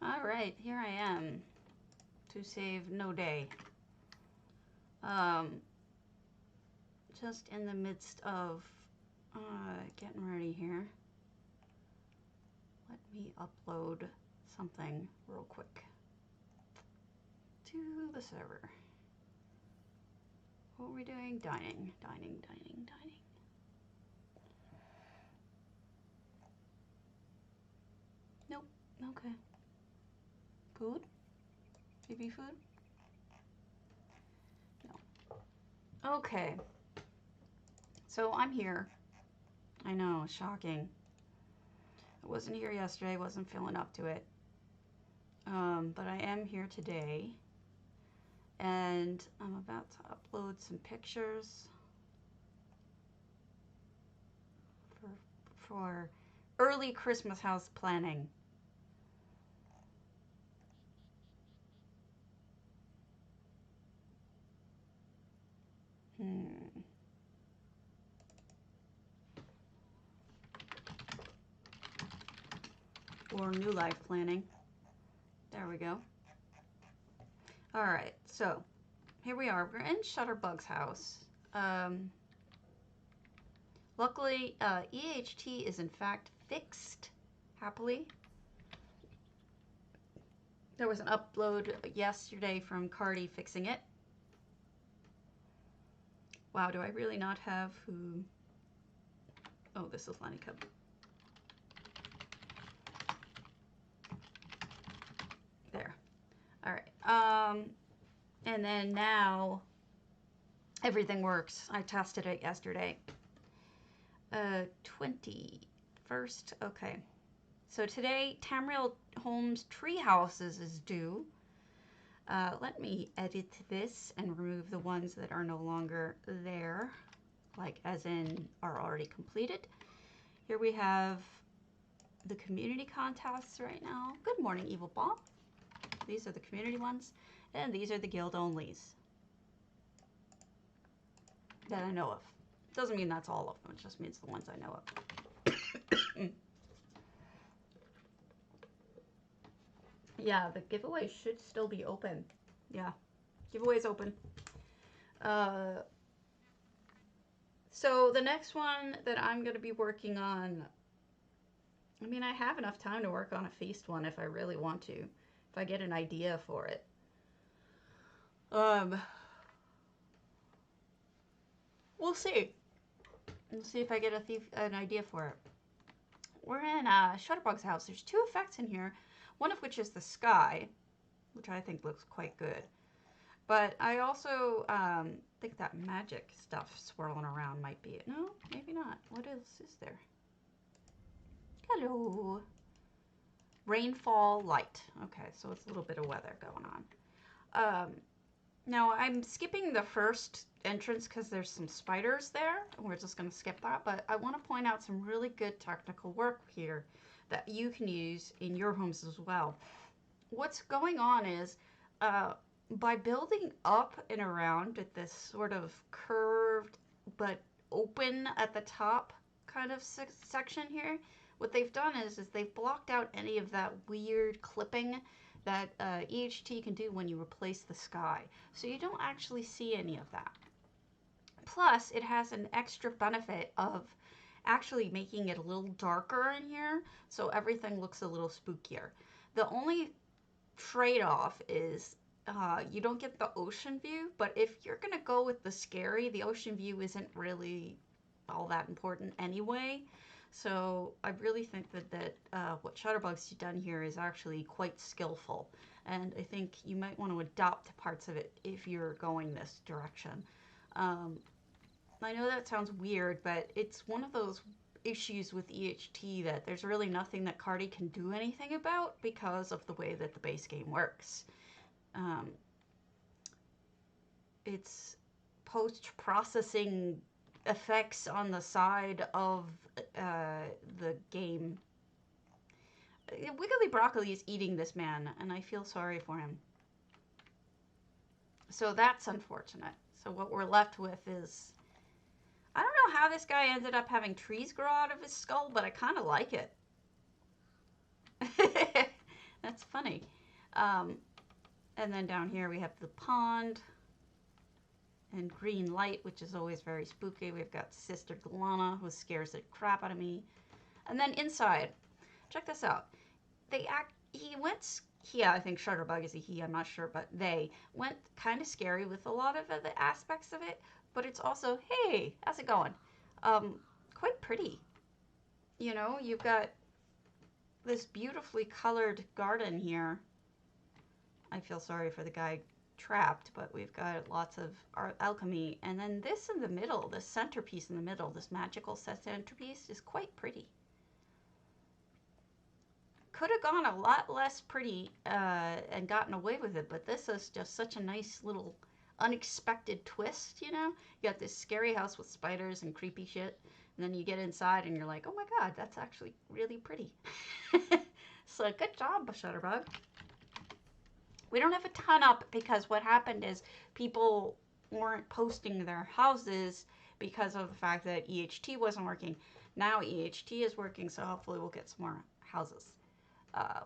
Alright, here I am to save no day. Just in the midst of getting ready here. Let me upload something real quick to the server. What are we doing? Dining. Nope. Okay. Food? Maybe food? No. Okay. So I'm here. I know, shocking. I wasn't here yesterday, wasn't feeling up to it. But I am here today. And I'm about to upload some pictures for early Christmas house planning. Or new life planning. There we go. Alright, so here we are. We're in Shutterbug's house. Luckily, EHT is in fact fixed, happily. There was an upload yesterday from Cardi fixing it. Wow, do I really not have who? Oh, this is Lenny Cub. There. All right. And then now everything works. I tested it yesterday. 21st. Okay. So today, Tamriel Holmes Tree Houses is due. Let me edit this and remove the ones that are no longer there, like as in are already completed. Here we have the community contests right now. Good morning, Evil Bob. These are the community ones, and these are the guild onlys that I know of. Doesn't mean that's all of them, it just means the ones I know of. Yeah, the giveaway should still be open. Yeah, giveaway's open. So the next one that I'm going to be working on, I mean, I have enough time to work on a feast one if I really want to, if I get an idea for it. We'll see. We'll see if I get an idea for it. We're in Shutterbug's house. There's two effects in here, one of which is the sky, which I think looks quite good. But I also think that magic stuff swirling around might be it. No, maybe not. What else is there? Hello. Rainfall light. Okay, so it's a little bit of weather going on. Now I'm skipping the first entrance because there's some spiders there. We're just going to skip that. But I want to point out some really good technical work here that you can use in your homes as well. What's going on is by building up and around at this sort of curved but open at the top kind of section here, what they've done is they've blocked out any of that weird clipping that EHT can do when you replace the sky. So you don't actually see any of that. Plus, it has an extra benefit of actually making it a little darker in here, so everything looks a little spookier. The only trade-off is you don't get the ocean view, but if you're gonna go with the scary, the ocean view isn't really all that important anyway. So I really think that what Shutterbug's done here is actually quite skillful, and I think you might want to adopt parts of it if you're going this direction. I know that sounds weird, but it's one of those issues with EHT that there's really nothing that Cardi can do anything about because of the way that the base game works. It's post-processing effects on the side of the game. Wiggly Broccoli is eating this man, and I feel sorry for him. So that's unfortunate. So what we're left with is, I don't know how this guy ended up having trees grow out of his skull, but I kind of like it. That's funny. funny. And then down here we have the pond and green light, which is always very spooky. We've got Sister Galana, who scares the crap out of me. And then inside, check this out. I think Shutterbug is a he, I'm not sure, but they went kind of scary with a lot of the aspects of it, but it's also, hey, how's it going? Quite pretty. You know, you've got this beautifully colored garden here. I feel sorry for the guy trapped, but we've got lots of alchemy. And then this in the middle, this centerpiece in the middle, this magical centerpiece is quite pretty. Could have gone a lot less pretty and gotten away with it, but this is just such a nice little unexpected twist, you know? You got this scary house with spiders and creepy shit, and then you get inside and you're like, oh my god, that's actually really pretty. So good job, Shutterbug. We don't have a ton up because what happened is people weren't posting their houses because of the fact that EHT wasn't working. Now EHT is working, so hopefully we'll get some more houses.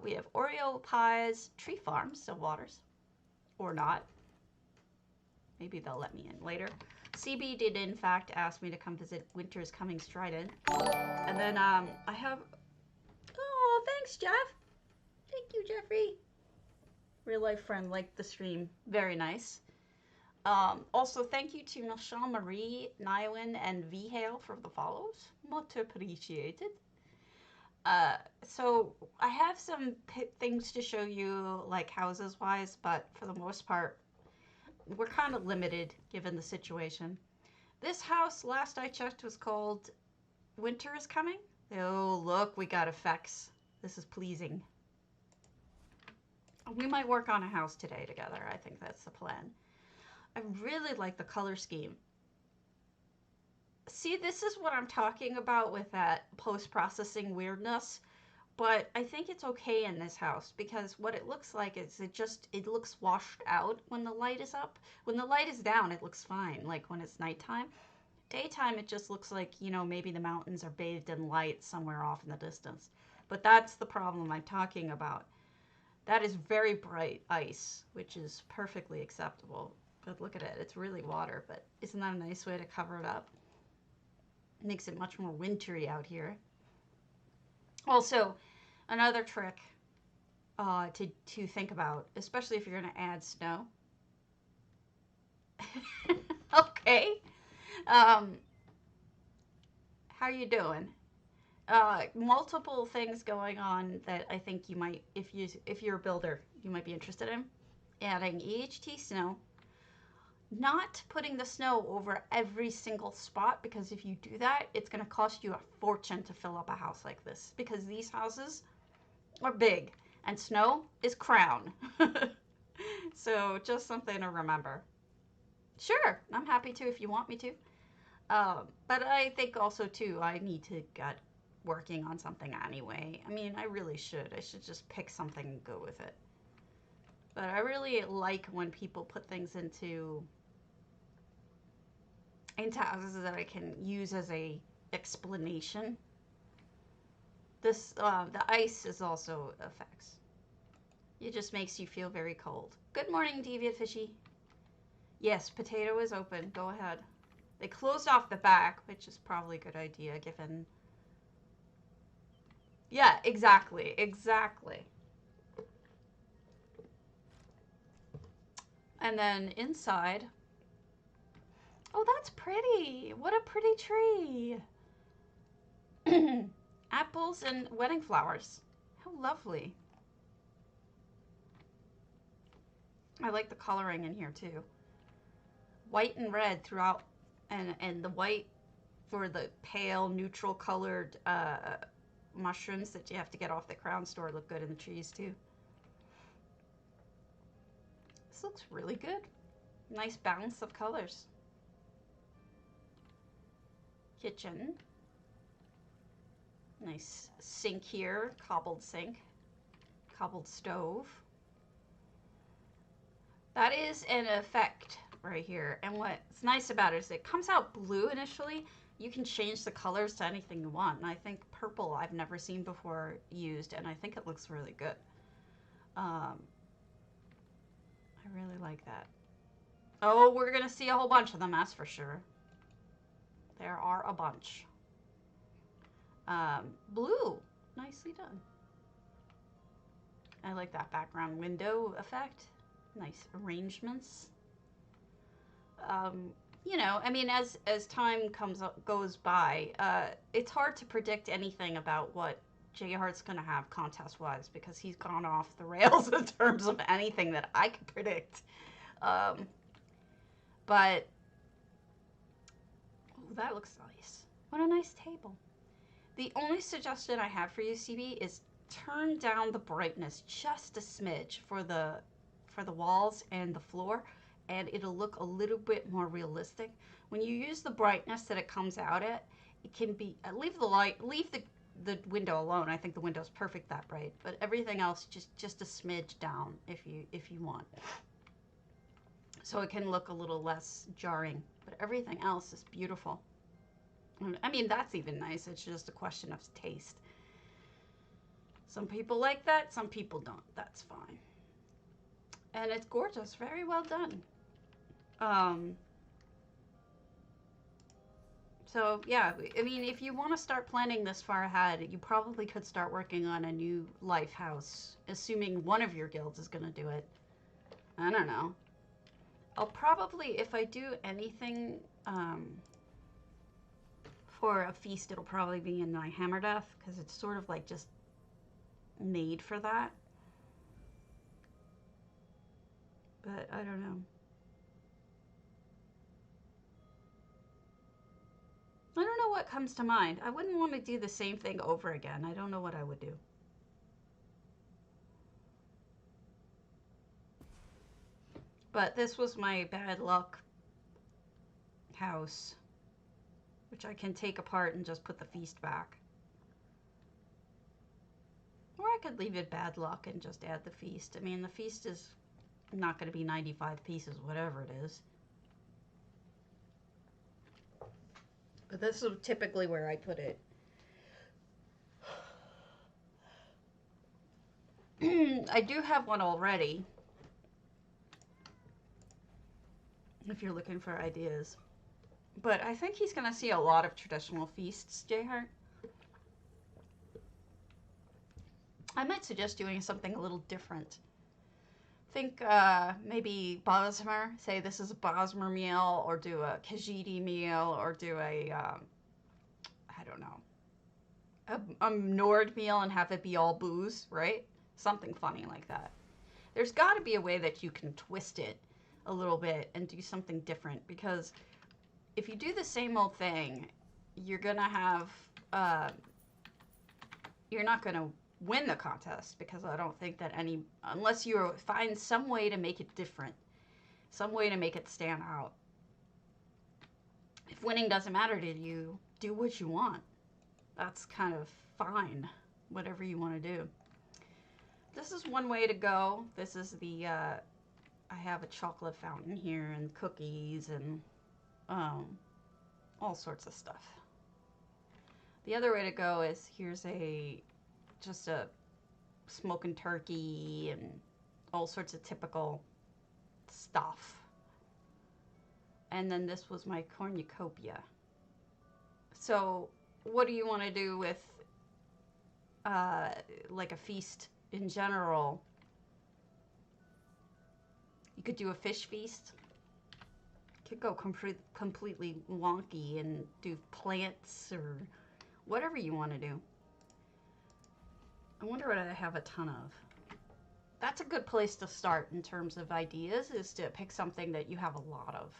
We have Oreo pies, tree farms, so waters, or not. Maybe they'll let me in later. CB did in fact ask me to come visit Winter's Coming Strident. And then I have, oh, thanks Jeff. Thank you, Jeffrey. Real life friend liked the stream. Very nice. Also, thank you to Michelle Marie, Nywin, and V-Hale for the follows. Much appreciated. So I have some things to show you, like houses wise, but for the most part, we're kind of limited given the situation. This house, last I checked, was called Winter is Coming. Oh, look, we got effects. This is pleasing. We might work on a house today together. I think that's the plan. I really like the color scheme. See, this is what I'm talking about with that post-processing weirdness, but I think it's okay in this house because what it looks like is it looks washed out when the light is up. When the light is down, it looks fine, like when it's nighttime. Daytime, it just looks like, you know, maybe the mountains are bathed in light somewhere off in the distance. But that's the problem I'm talking about. That is very bright ice, which is perfectly acceptable. But look at it, it's really water, but isn't that a nice way to cover it up? Makes it much more wintry out here. Also, another trick to think about, especially if you're going to add snow. Okay. How you doing? Multiple things going on that I think you might, if you're a builder, you might be interested in. Adding EHT snow. Not putting the snow over every single spot, because if you do that, it's going to cost you a fortune to fill up a house like this, because these houses are big and snow is crown. So just something to remember. Sure, I'm happy to if you want me to. But I think also too, I need to get working on something anyway. I mean, I really should. I should just pick something and go with it. But I really like when people put things into houses that I can use as a explanation. This the ice is also effects. It just makes you feel very cold. Good morning, Deviant Fishy. Yes, potato is open. Go ahead. They closed off the back, which is probably a good idea given. Yeah, exactly. Exactly. And then inside. Oh, that's pretty. What a pretty tree. Apples and wedding flowers. How lovely. I like the coloring in here too. White and red throughout, and the white for the pale neutral colored mushrooms that you have to get off the crown store look good in the trees too. This looks really good. Nice balance of colors. Kitchen. Nice sink here, cobbled sink. Cobbled stove. That is an effect right here. And what's nice about it is it comes out blue initially. You can change the colors to anything you want. And I think purple I've never seen before used, and I think it looks really good. Um, I really like that. Oh, we're gonna see a whole bunch of them, that's for sure. There are a bunch. Blue, nicely done. I like that background window effect. Nice arrangements. You know, I mean, as time goes by, it's hard to predict anything about what J Hart's gonna have contest wise because he's gone off the rails in terms of anything that I could predict. Um, but oh, that looks nice. What a nice table. The only suggestion I have for you, CB, is turn down the brightness just a smidge for the walls and the floor, and it'll look a little bit more realistic. When you use the brightness that it comes out at, it can be leave the light, leave the window alone. I think the window's perfect that bright, but everything else just a smidge down if you want. So it can look a little less jarring, but everything else is beautiful. I mean, that's even nice. It's just a question of taste. Some people like that, some people don't. That's fine. And it's gorgeous. Very well done. So, yeah, I mean, if you want to start planning this far ahead, you probably could start working on a new life house, assuming one of your guilds is going to do it. I don't know. I'll probably, if I do anything for a feast, it'll probably be in my Hammer Death, because it's sort of like just made for that. But I don't know. I don't know what comes to mind. I wouldn't want to do the same thing over again. I don't know what I would do. But this was my bad luck house, which I can take apart and just put the feast back. Or I could leave it bad luck and just add the feast. I mean, the feast is not going to be 95 pieces, whatever it is. But this is typically where I put it. I do have one already, if you're looking for ideas. But I think he's going to see a lot of traditional feasts, J Hart. I might suggest doing something a little different. Think maybe Bosmer, say this is a Bosmer meal, or do a Khajiit meal, or do a, I don't know, a Nord meal and have it be all booze, right? Something funny like that. There's got to be a way that you can twist it a little bit and do something different, because if you do the same old thing, you're going to have, you're not going to win the contest, because I don't think that unless you find some way to make it different, some way to make it stand out. If winning doesn't matter to you, do what you want. That's kind of fine, whatever you want to do. This is one way to go. This is the, I have a chocolate fountain here and cookies and all sorts of stuff. The other way to go is here's just a smoking turkey and all sorts of typical stuff. And then this was my cornucopia. So what do you want to do with like a feast in general? You could do a fish feast. You could go completely wonky and do plants or whatever you want to do. I wonder what I have a ton of. That's a good place to start in terms of ideas, is to pick something that you have a lot of.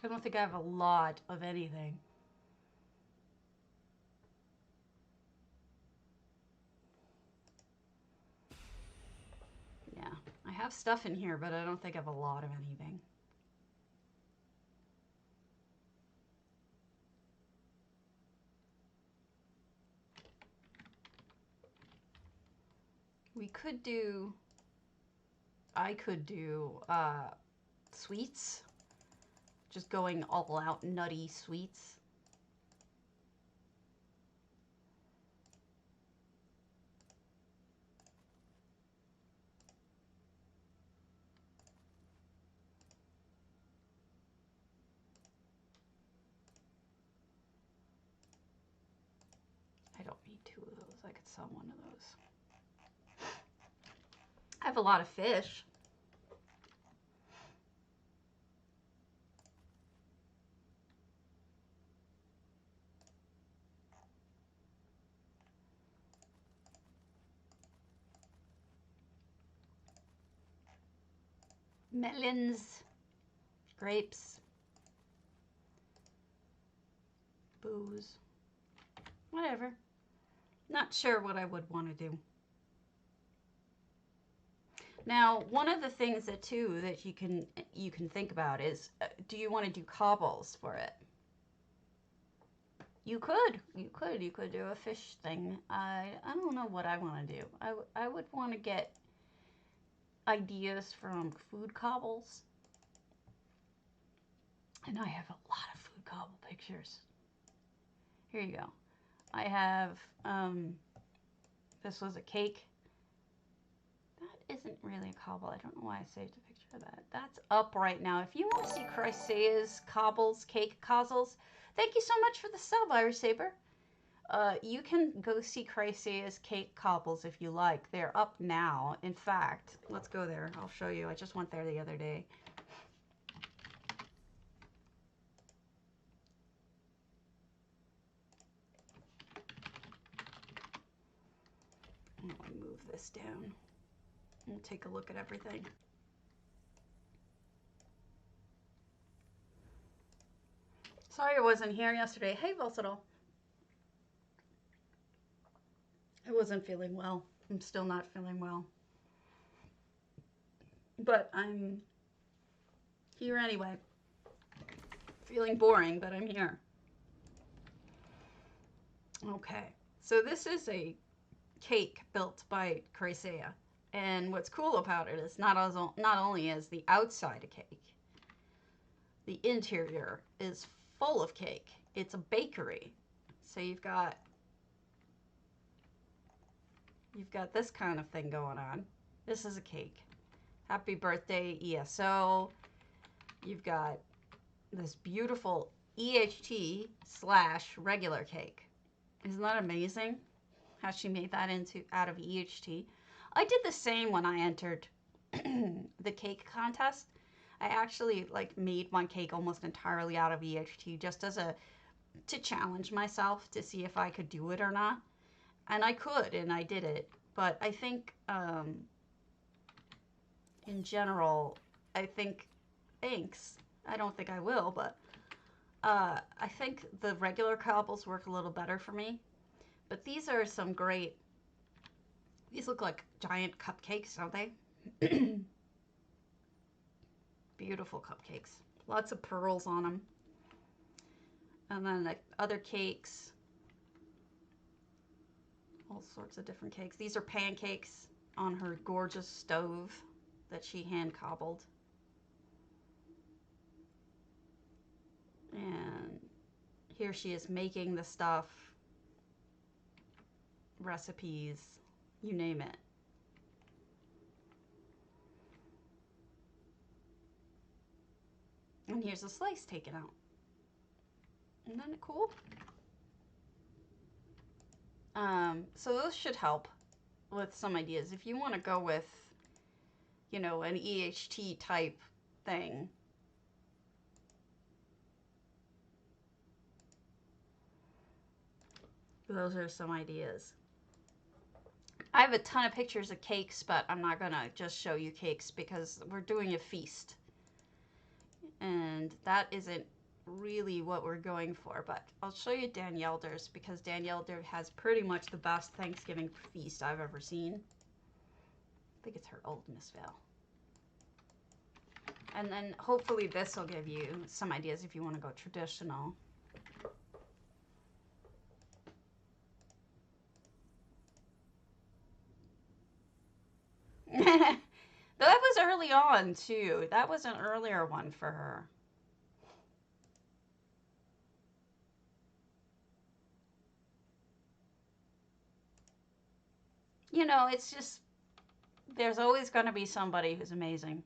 I don't think I have a lot of anything. Yeah, I have stuff in here, but I don't think I have a lot of anything. I could do sweets, just going all out nutty sweets. need 2 of those. I could sell 1 of those. I have a lot of fish. Melons, grapes, booze, whatever. Not sure what I would want to do. Now, one of the things that too that you can think about is, do you want to do cobbles for it? You could do a fish thing. I don't know what I want to do. I would want to get ideas from food cobbles. And I have a lot of food cobble pictures. Here you go. I have, this was a cake. That isn't really a cobble. I don't know why I saved a picture of that. That's up right now. If you want to see Chrysea's cobbles, cake cozzles, thank you so much for the sub, Irish Saber. You can go see Chrysea's cake cobbles if you like. They're up now. In fact, let's go there. I'll show you. I just went there the other day. I'm going to move this down. We'll take a look at everything. Sorry I wasn't here yesterday. Hey, Versatile. I wasn't feeling well. I'm still not feeling well. But I'm here anyway. Feeling boring, but I'm here. Okay, so this is a cake built by Chrysea. And what's cool about it is not only is the outside a cake, the interior is full of cake. It's a bakery. So you've got this kind of thing going on. This is a cake. Happy birthday, ESO. You've got this beautiful EHT / regular cake. Isn't that amazing? How she made that out of EHT. I did the same when I entered the cake contest. I actually made my cake almost entirely out of EHT just to challenge myself to see if I could do it or not. And I could, and I did it. But I think, in general, thanks. I don't think I will, but I think the regular cobbles work a little better for me. But these are some great, these look like giant cupcakes, don't they? Beautiful cupcakes. Lots of pearls on them. And then other cakes. All sorts of different cakes. These are pancakes on her gorgeous stove that she hand cobbled. And here she is making the stuff, recipes, you name it. And here's a slice taken out. Isn't that cool? So those should help with some ideas. If you want to go with, an EHT type thing, those are some ideas. I have a ton of pictures of cakes, but I'm not gonna just show you cakes because we're doing a feast. And that isn't really what we're going for, but I'll show you Danielder's because Danielder has pretty much the best Thanksgiving feast I've ever seen. I think it's her old Miss Vale. And then hopefully this will give you some ideas if you want to go traditional. That was early on too. That was an earlier one for her. It's just, there's always going to be somebody who's amazing.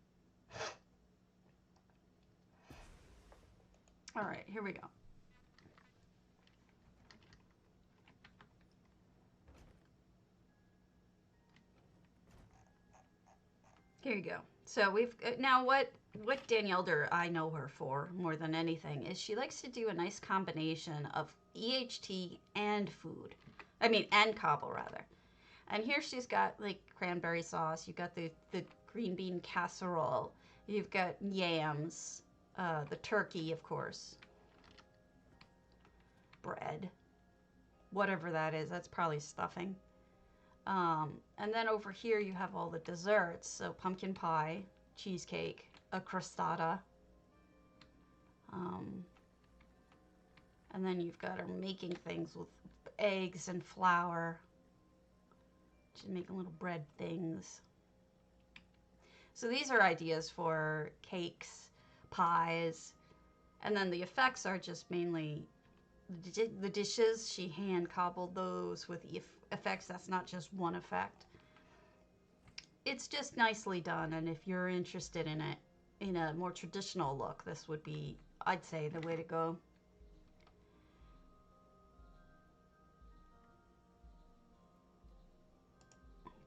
All right, here we go. Here you go. So we've now what Danielle I know her for more than anything is she likes to do a nice combination of EHT and food. I mean, and cobble rather. And here she's got like cranberry sauce. You've got the green bean casserole. You've got yams, the turkey, of course, bread, whatever that is. That's probably stuffing. And then over here you have all the desserts. So pumpkin pie, cheesecake, a crostata. Um, and then you've got her making things with eggs and flour. She's making little bread things. So these are ideas for cakes, pies, and then the effects are just mainly the dishes. She hand cobbled those with effects. That's not just one effect. It's just nicely done, and if you're interested in it in a more traditional look, this would be, I'd say, the way to go.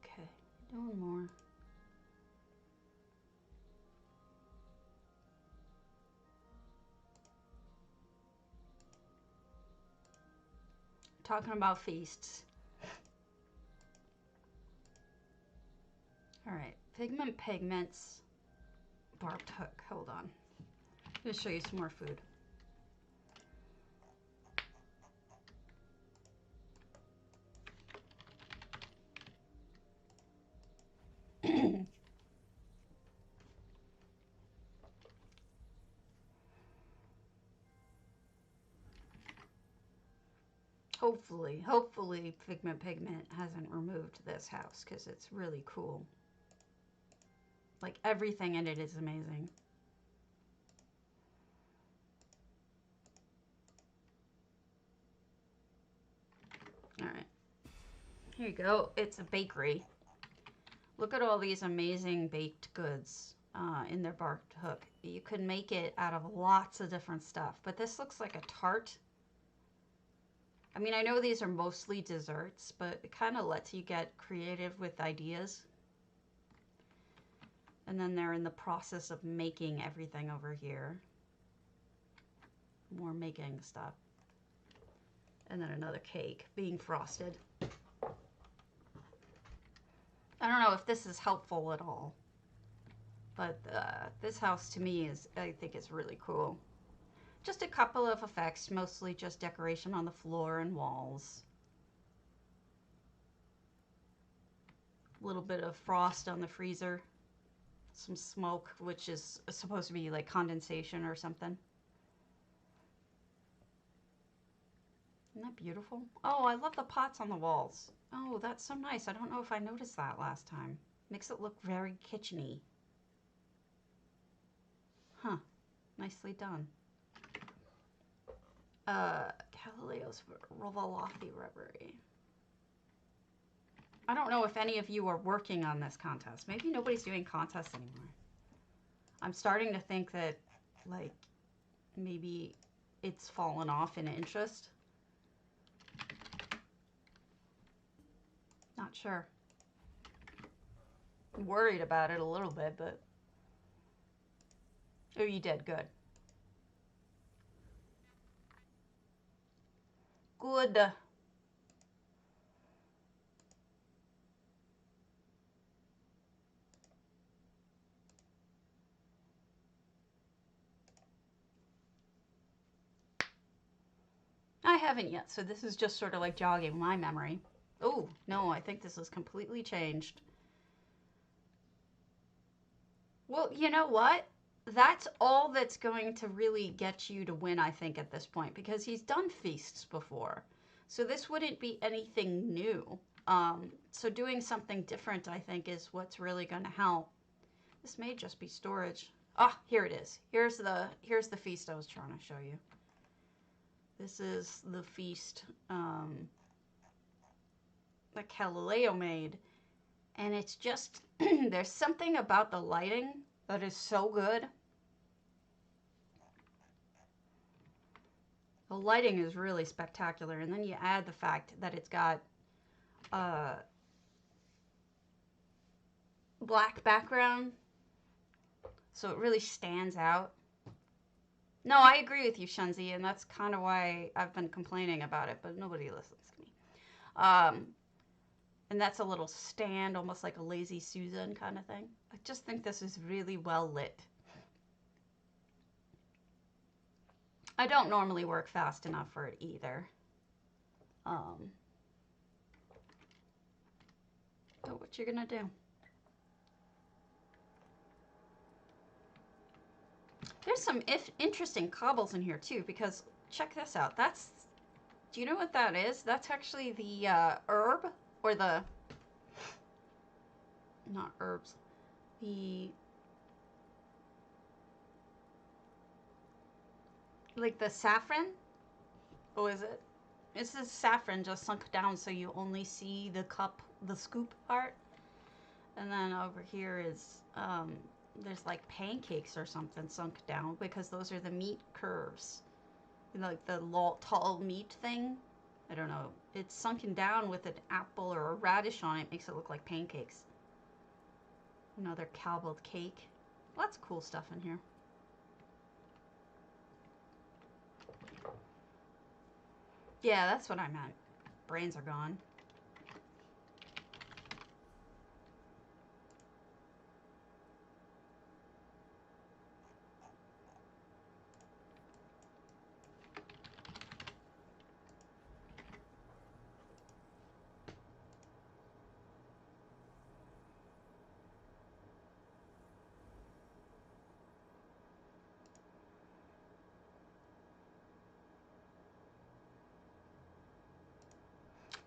Okay, doing more. Talking about feasts. All right, pigments, barbed hook. Hold on. I'm going to show you some more food. Hopefully Pigment hasn't removed this house because it's really cool. Like everything in it is amazing. All right, here you go. It's a bakery. Look at all these amazing baked goods in their barbed hook. You could make it out of lots of different stuff, but this looks like a tart. I mean, I know these are mostly desserts, but it kind of lets you get creative with ideas. And then they're in the process of making everything over here. More making stuff. And then another cake being frosted. I don't know if this is helpful at all, but this house to me is, I think, is really cool. Just a couple of effects, mostly just decoration on the floor and walls. A little bit of frost on the freezer. Some smoke, which is supposed to be like condensation or something. Isn't that beautiful? Oh, I love the pots on the walls. Oh, that's so nice. I don't know if I noticed that last time. Makes it look very kitcheny. Huh. Nicely done. Galileo's Rovalothi Reverie. I don't know if any of you are working on this contest. Maybe nobody's doing contests anymore. I'm starting to think that, like, maybe it's fallen off in interest. Not sure. I'm worried about it a little bit, but... Oh, you did. Good. Good. I haven't yet, so this is just sort of like jogging my memory. Oh, no, I think this is completely changed. Well, you know what? That's all that's going to really get you to win, I think, at this point, because he's done feasts before. So this wouldn't be anything new. So doing something different, I think, is what's really going to help. This may just be storage. Ah, here it is. Here's the feast I was trying to show you. This is the feast that Galileo made. And it's just, there's something about the lighting that is so good. The lighting is really spectacular. And then you add the fact that it's got black background, so it really stands out. No, I agree with you, Shunzi, and that's kind of why I've been complaining about it, but nobody listens to me. Um, and that's a little stand, almost like a lazy Susan kind of thing. I just think this is really well lit. I don't normally work fast enough for it either. But what you're gonna do? There's some interesting cobbles in here too, because check this out. That's, do you know what that is? That's actually the herb, or the, not herbs, the, like the saffron. Oh, is it? This is saffron just sunk down, so you only see the cup, the scoop part. And then over here is, there's like pancakes or something sunk down, because those are the meat curves. Like the tall meat thing. I don't know. It's sunken down with an apple or a radish on it. Makes it look like pancakes. Another cobbled cake. Lots of cool stuff in here. Yeah, that's what I meant. Brains are gone.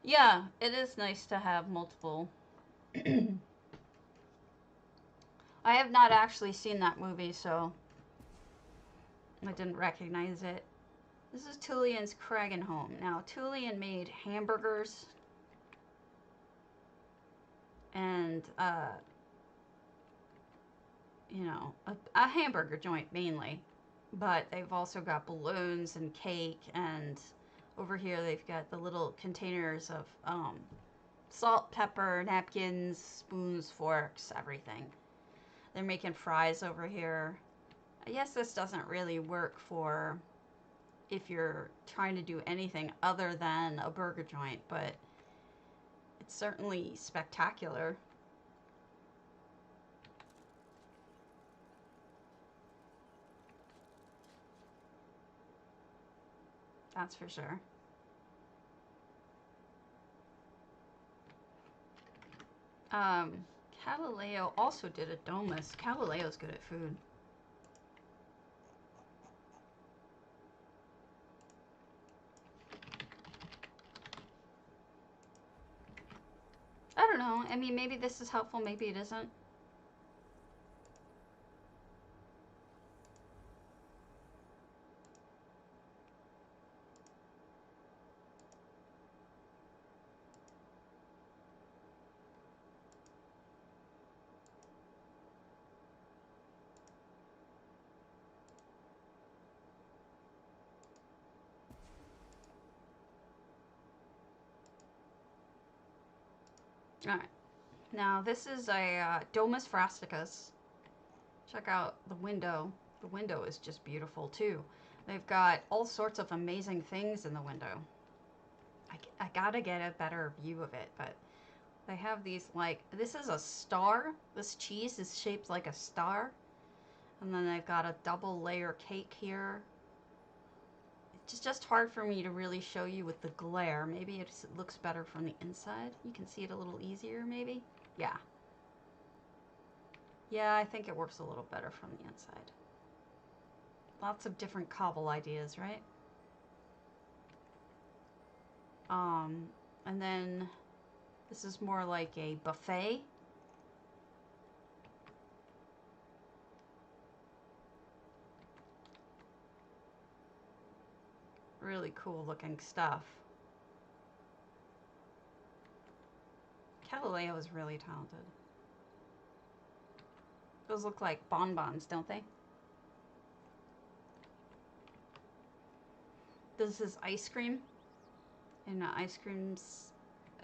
Yeah, it is nice to have multiple. I have not actually seen that movie, so I didn't recognize it. This is Tullian's Home. Now, Tullian made hamburgers and, you know, a hamburger joint mainly. But they've also got balloons and cake, and over here they've got the little containers of salt, pepper, napkins, spoons, forks, everything. They're making fries over here. I guess this doesn't really work for if you're trying to do anything other than a burger joint, but it's certainly spectacular. That's for sure. Galileo also did a domus. Galileo's good at food. I don't know. I mean, maybe this is helpful, maybe it isn't. Alright. Now, this is a Domus Frasticus. Check out the window. The window is just beautiful, too. They've got all sorts of amazing things in the window. I gotta get a better view of it, but they have these, like, this is a star. This cheese is shaped like a star. And then they've got a double layer cake here. It's just hard for me to really show you with the glare. Maybe it looks better from the inside. You can see it a little easier, maybe. Yeah. Yeah, I think it works a little better from the inside. Lots of different cobble ideas, right? And then this is more like a buffet. Really cool looking stuff. Galileo is really talented. Those look like bonbons, don't they? This is ice cream. And ice creams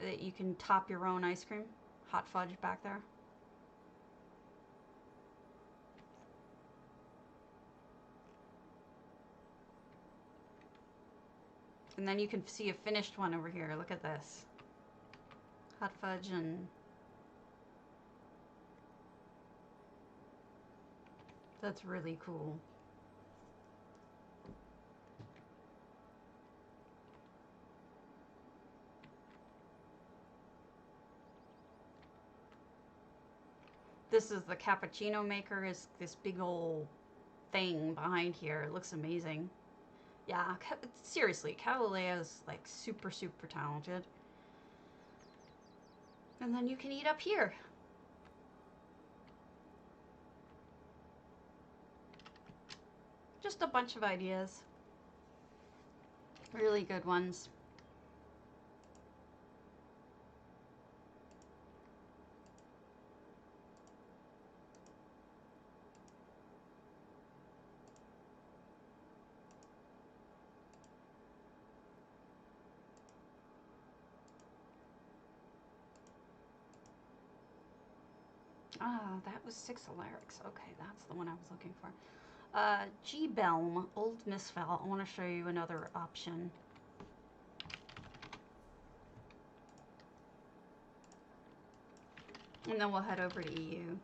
that you can top your own ice cream. Hot fudge back there. And then you can see a finished one over here. Look at this. Hot fudge and... That's really cool. This is the cappuccino maker, is this big old thing behind here. It looks amazing. Yeah, seriously, Galileo is like super, super talented. And then you can eat up here. Just a bunch of ideas. Really good ones. Ah, that was 6 Alarics. Okay, that's the one I was looking for. G-Belm, Old Misfell. I want to show you another option. And then we'll head over to EU.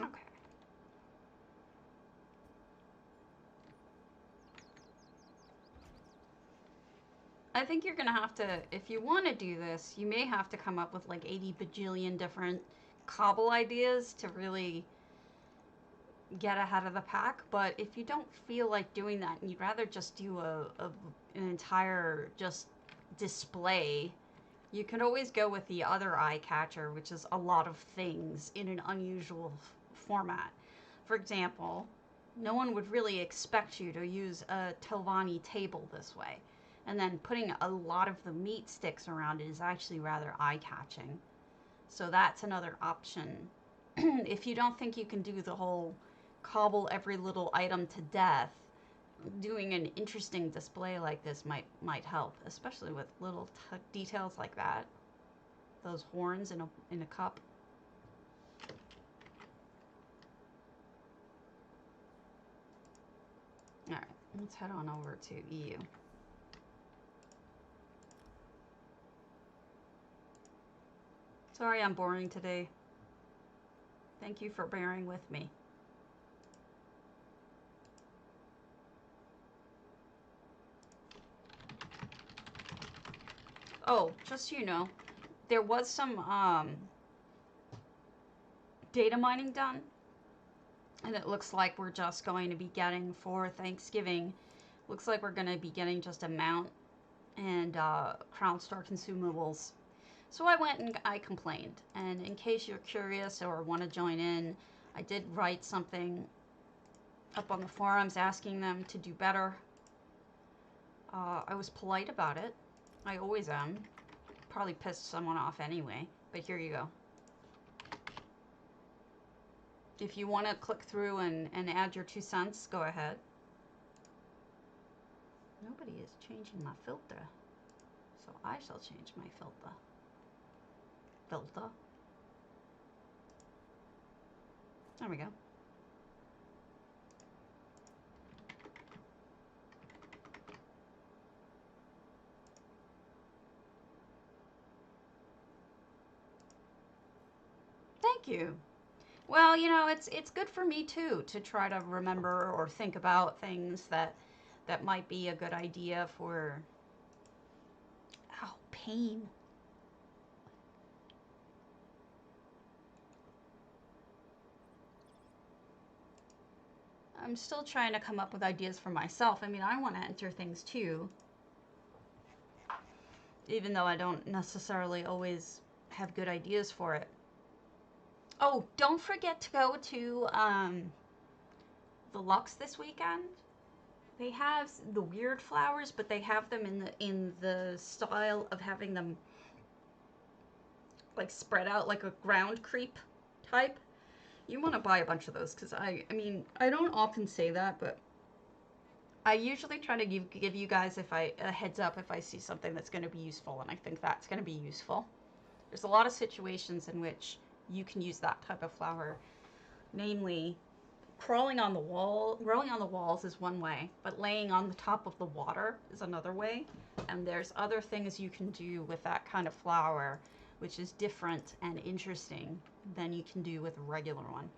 Okay. I think you're gonna have to, if you want to do this, you may have to come up with like 80 bajillion different cobble ideas to really get ahead of the pack. But if you don't feel like doing that and you'd rather just do an entire just display, you can always go with the other eye catcher, which is a lot of things in an unusual format. For example, no one would really expect you to use a Telvanni table this way. And then putting a lot of the meat sticks around it is actually rather eye-catching. So that's another option. If you don't think you can do the whole cobble every little item to death, doing an interesting display like this might help, especially with little details like that. Those horns in a cup. All right, let's head on over to EU. Sorry I'm boring today. Thank you for bearing with me. Oh, just so you know, there was some data mining done, and it looks like we're just going to be getting for Thanksgiving. Looks like we're going to be getting just a mount and Crown Store consumables. So I went and I complained. And in case you're curious or want to join in, I did write something up on the forums asking them to do better. I was polite about it. I always am. Probably pissed someone off anyway, but here you go. If you want to click through and add your 2 cents, go ahead. Nobody is changing my filter, so I shall change my filter. There we go. Thank you. Well, you know, it's good for me too to try to remember or think about things that might be a good idea for. Ow, pain. I'm still trying to come up with ideas for myself. I mean, I want to enter things too, even though I don't necessarily always have good ideas for it. Oh, don't forget to go to the Lux this weekend. They have the weird flowers, but they have them in the style of having them like spread out like a ground creep type. You want to buy a bunch of those because I mean, I don't often say that, but I usually try to give you guys a heads up if I see something that's going to be useful, and I think that's going to be useful. There's a lot of situations in which you can use that type of flower, namely growing on the walls is one way, but laying on the top of the water is another way. And there's other things you can do with that kind of flower, which is different and interesting than you can do with a regular one.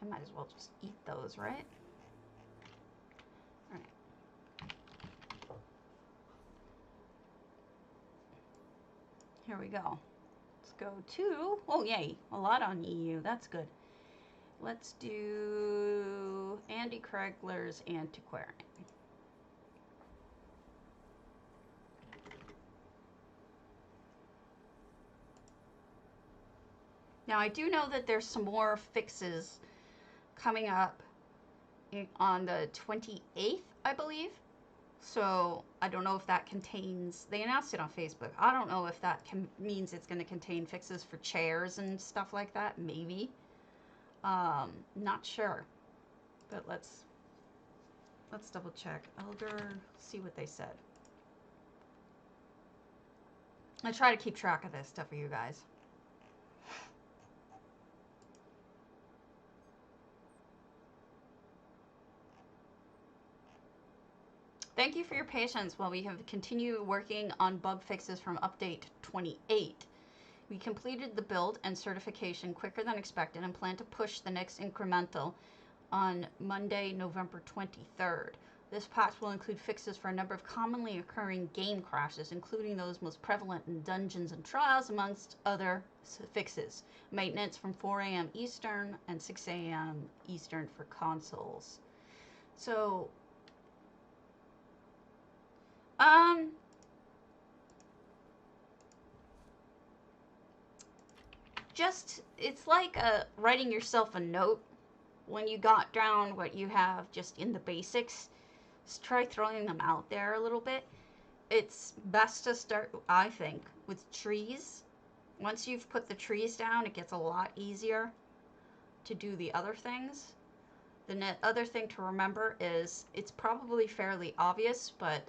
I might as well just eat those, right? All right. Here we go. Let's go to, oh yay, a lot on EU, that's good. Let's do Andy Kragler's Antiquarian. Now I do know that there's some more fixes coming up on the 28th, I believe. So I don't know if that contains, they announced it on Facebook. I don't know if that means it's going to contain fixes for chairs and stuff like that. Maybe. Not sure. But let's double check. Elder, see what they said. I try to keep track of this stuff for you guys. Thank you for your patience while we have continued working on bug fixes from update 28. We completed the build and certification quicker than expected and plan to push the next incremental on Monday, November 23rd. This patch will include fixes for a number of commonly occurring game crashes, including those most prevalent in dungeons and trials, amongst other fixes. Maintenance from 4 a.m. Eastern and 6 a.m. Eastern for consoles. So, just, it's like writing yourself a note when you got down what you have just in the basics. Just try throwing them out there a little bit. It's best to start, I think, with trees. Once you've put the trees down, it gets a lot easier to do the other things. The other thing to remember is it's probably fairly obvious, but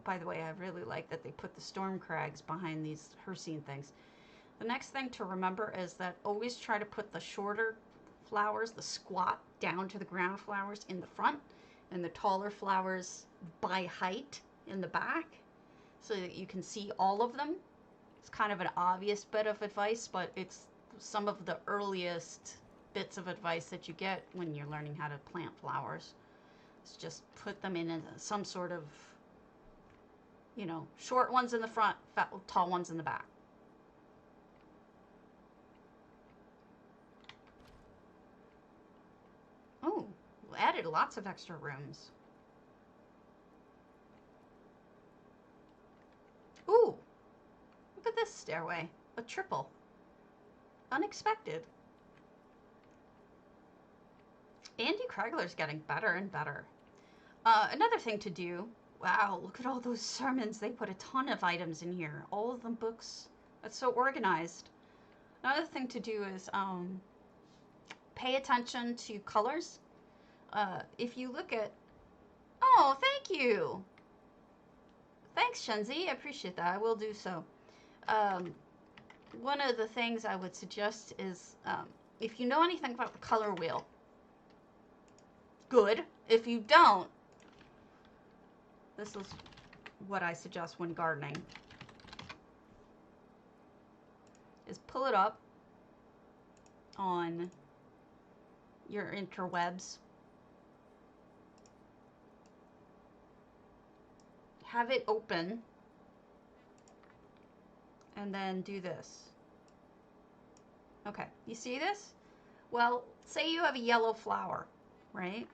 by the way, I really like that they put the storm crags behind these Hercene things. The next thing to remember is that always try to put the shorter flowers, the squat down to the ground flowers in the front, and the taller flowers by height in the back, so that you can see all of them. It's kind of an obvious bit of advice, but it's some of the earliest bits of advice that you get when you're learning how to plant flowers. It's just put them in some sort of, you know, short ones in the front, tall ones in the back. Oh, added lots of extra rooms. Ooh, look at this stairway. A triple. Unexpected. Andy Kragler's getting better and better. Another thing to do. Wow, look at all those sermons. They put a ton of items in here. All of them books. That's so organized. Another thing to do is pay attention to colors. If you look at... Oh, thank you. Thanks, Shenzi. I appreciate that. I will do so. One of the things I would suggest is if you know anything about the color wheel, good. If you don't, this is what I suggest when gardening, is pull it up on your interwebs. Have it open and then do this. Okay, you see this? Well, say you have a yellow flower, right?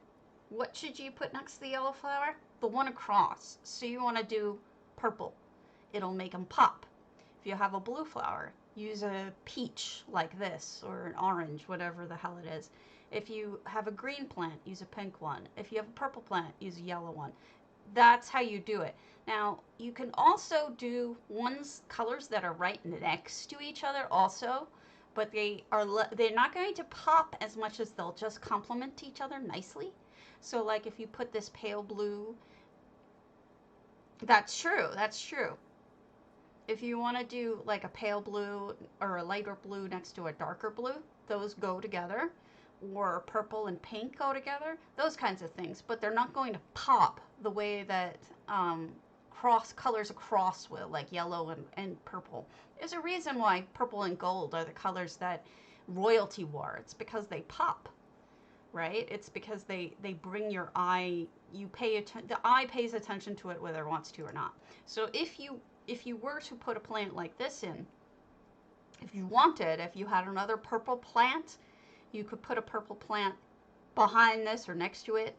What should you put next to the yellow flower? The one across. So you want to do purple. It'll make them pop. If you have a blue flower, use a peach like this, or an orange, whatever the hell it is. If you have a green plant, use a pink one. If you have a purple plant, use a yellow one. That's how you do it. Now, you can also do colors that are right next to each other also, but they're not going to pop as much as they'll just complement each other nicely. So like if you put this pale blue, that's true. That's true. If you want to do like a pale blue or a lighter blue next to a darker blue, those go together. Or purple and pink go together, those kinds of things. But they're not going to pop the way that cross colors across will, like yellow and purple. There's a reason why purple and gold are the colors that royalty wore. It's because they pop, right? It's because they bring your eye, the eye pays attention to it whether it wants to or not. So if you were to put a plant like this in, if you had another purple plant, you could put a purple plant behind this or next to it,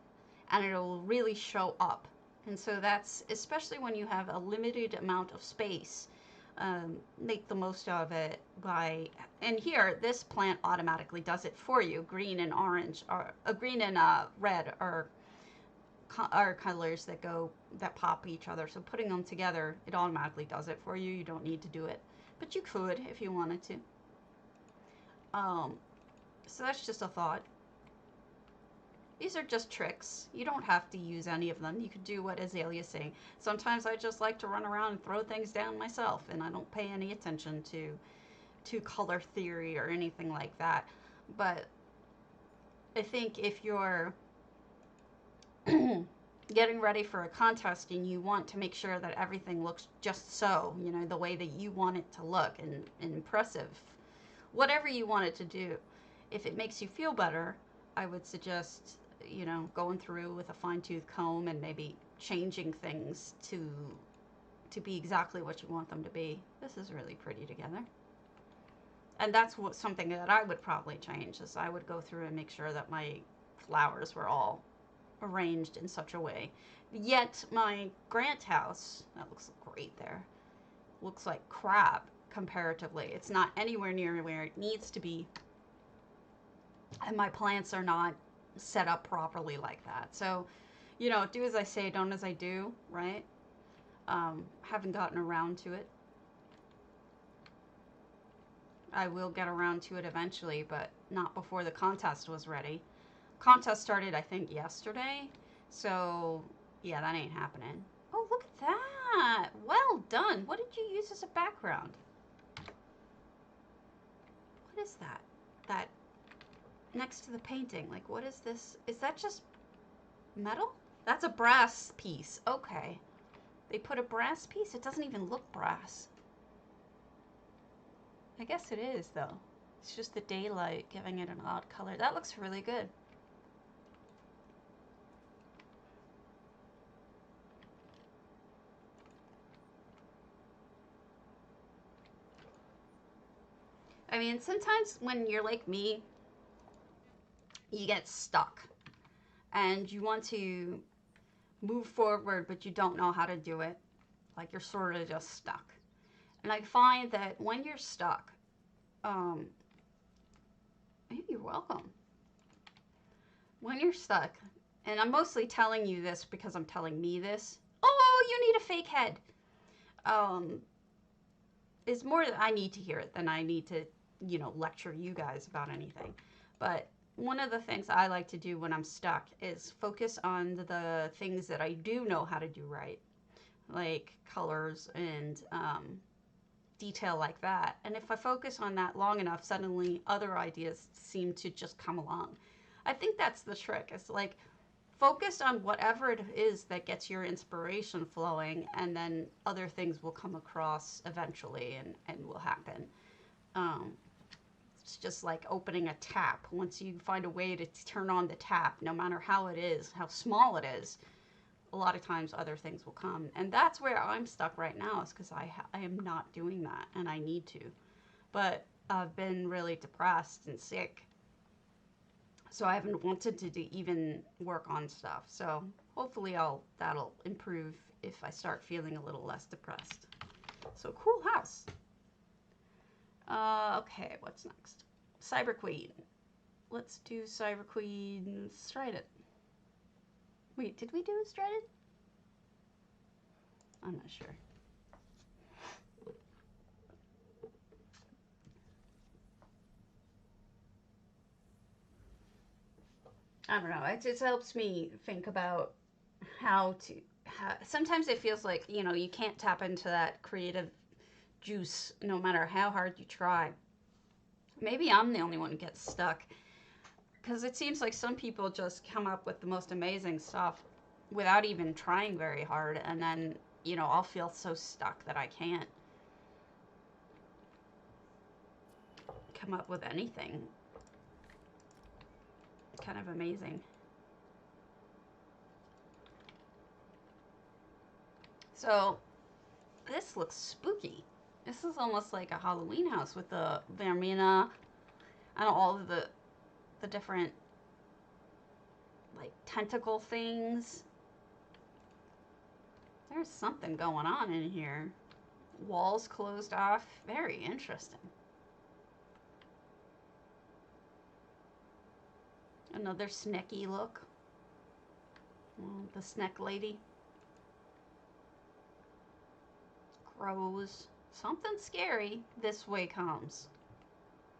and it'll really show up. And so that's, especially when you have a limited amount of space, make the most of it by, and here, this plant automatically does it for you. Green and orange, or green and red are colors that pop each other. So putting them together, it automatically does it for you. You don't need to do it, but you could if you wanted to. So that's just a thought. These are just tricks. You don't have to use any of them. You could do what Azalea's saying. Sometimes I just like to run around and throw things down myself, and I don't pay any attention to color theory or anything like that. But I think if you're getting ready for a contest and you want to make sure that everything looks just so, the way that you want it to look and impressive, whatever you want it to do, if it makes you feel better, I would suggest, going through with a fine-tooth comb and maybe changing things to be exactly what you want them to be. This is really pretty together. And that's something that I would probably change, is I would go through and make sure that my flowers were all arranged in such a way. Yet my Grant house, that looks great there, looks like crap comparatively. It's not anywhere near where it needs to be. And my plants are not set up properly like that. So, do as I say, don't as I do, right? Haven't gotten around to it. I will get around to it eventually, but not before the contest was ready. Contest started, I think, yesterday. So, yeah, that ain't happening. Oh, look at that. Well done. What did you use as a background? What is that? That next to the painting, like, what is this? Is that just metal? That's a brass piece. Okay. They put a brass piece? It doesn't even look brass. I guess it is, though. It's just the daylight giving it an odd color. That looks really good. I mean, sometimes when you're like me, you get stuck and you want to move forward, but you don't know how to do it. Like, you're sort of just stuck. And I find that when you're stuck, you're welcome. When you're stuck, and I'm mostly telling you this because I'm telling me this. Oh, you need a fake head. Is more that I need to hear it than I need to, lecture you guys about anything. But one of the things I like to do when I'm stuck is focus on the things that I do know how to do right, like colors and detail like that. And if I focus on that long enough, suddenly other ideas seem to just come along. I think that's the trick. It's like, focus on whatever it is that gets your inspiration flowing, and then other things will come across eventually and will happen. It's just like opening a tap. Once you find a way to turn on the tap, no matter how it is, how small it is, a lot of times other things will come. And that's where I'm stuck right now, is because I am not doing that, and I need to. But I've been really depressed and sick, so I haven't wanted to even work on stuff. So hopefully that'll improve if I start feeling a little less depressed. So cool house. Okay, what's next? Cyber Queen. Let's do Cyber Queen Strident. Wait, did we do Strident? I'm not sure. I don't know. It just helps me think about how to. Sometimes it feels like, you know, you can't tap into that creative juice no matter how hard you try. Maybe I'm the only one who gets stuck. Because it seems like some people just come up with the most amazing stuff without even trying very hard. And then, you know, I'll feel so stuck that I can't come up with anything. Kind of amazing. So, this looks spooky. This is almost like a Halloween house with the Vermina and all of the different, like, tentacle things. There's something going on in here. Walls closed off. Very interesting. Another snacky look. The snack lady. Crows. Something scary this way comes.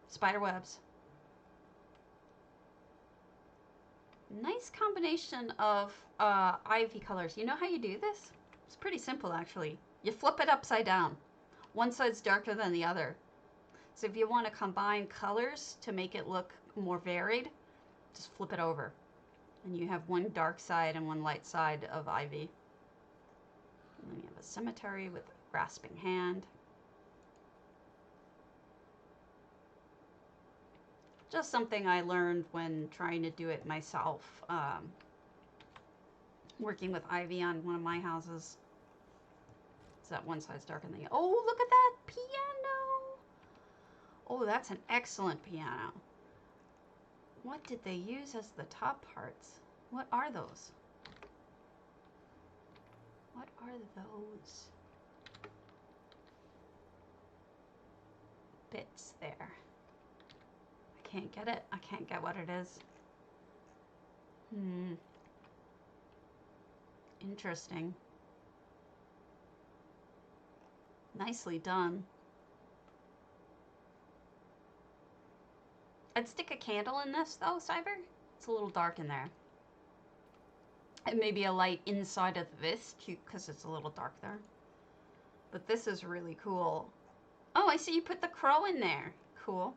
Spider webs. Nice combination of ivy colors. You know how you do this? It's pretty simple, actually. You flip it upside down. One side's darker than the other. So if you want to combine colors to make it look more varied, just flip it over. And you have one dark side and one light side of ivy. And then you have a cemetery with a grasping hand. Just something I learned when trying to do it myself. Working with ivy on one of my houses. So that one side's darker than the other. Oh, look at that piano! Oh, that's an excellent piano. What did they use as the top parts? What are those? What are those bits there? I can't get it. I can't get what it is. Interesting. Nicely done. I'd stick a candle in this though, Cyber. It's a little dark in there. And maybe a light inside of this too, because it's a little dark there. But this is really cool. Oh, I see you put the crow in there. Cool.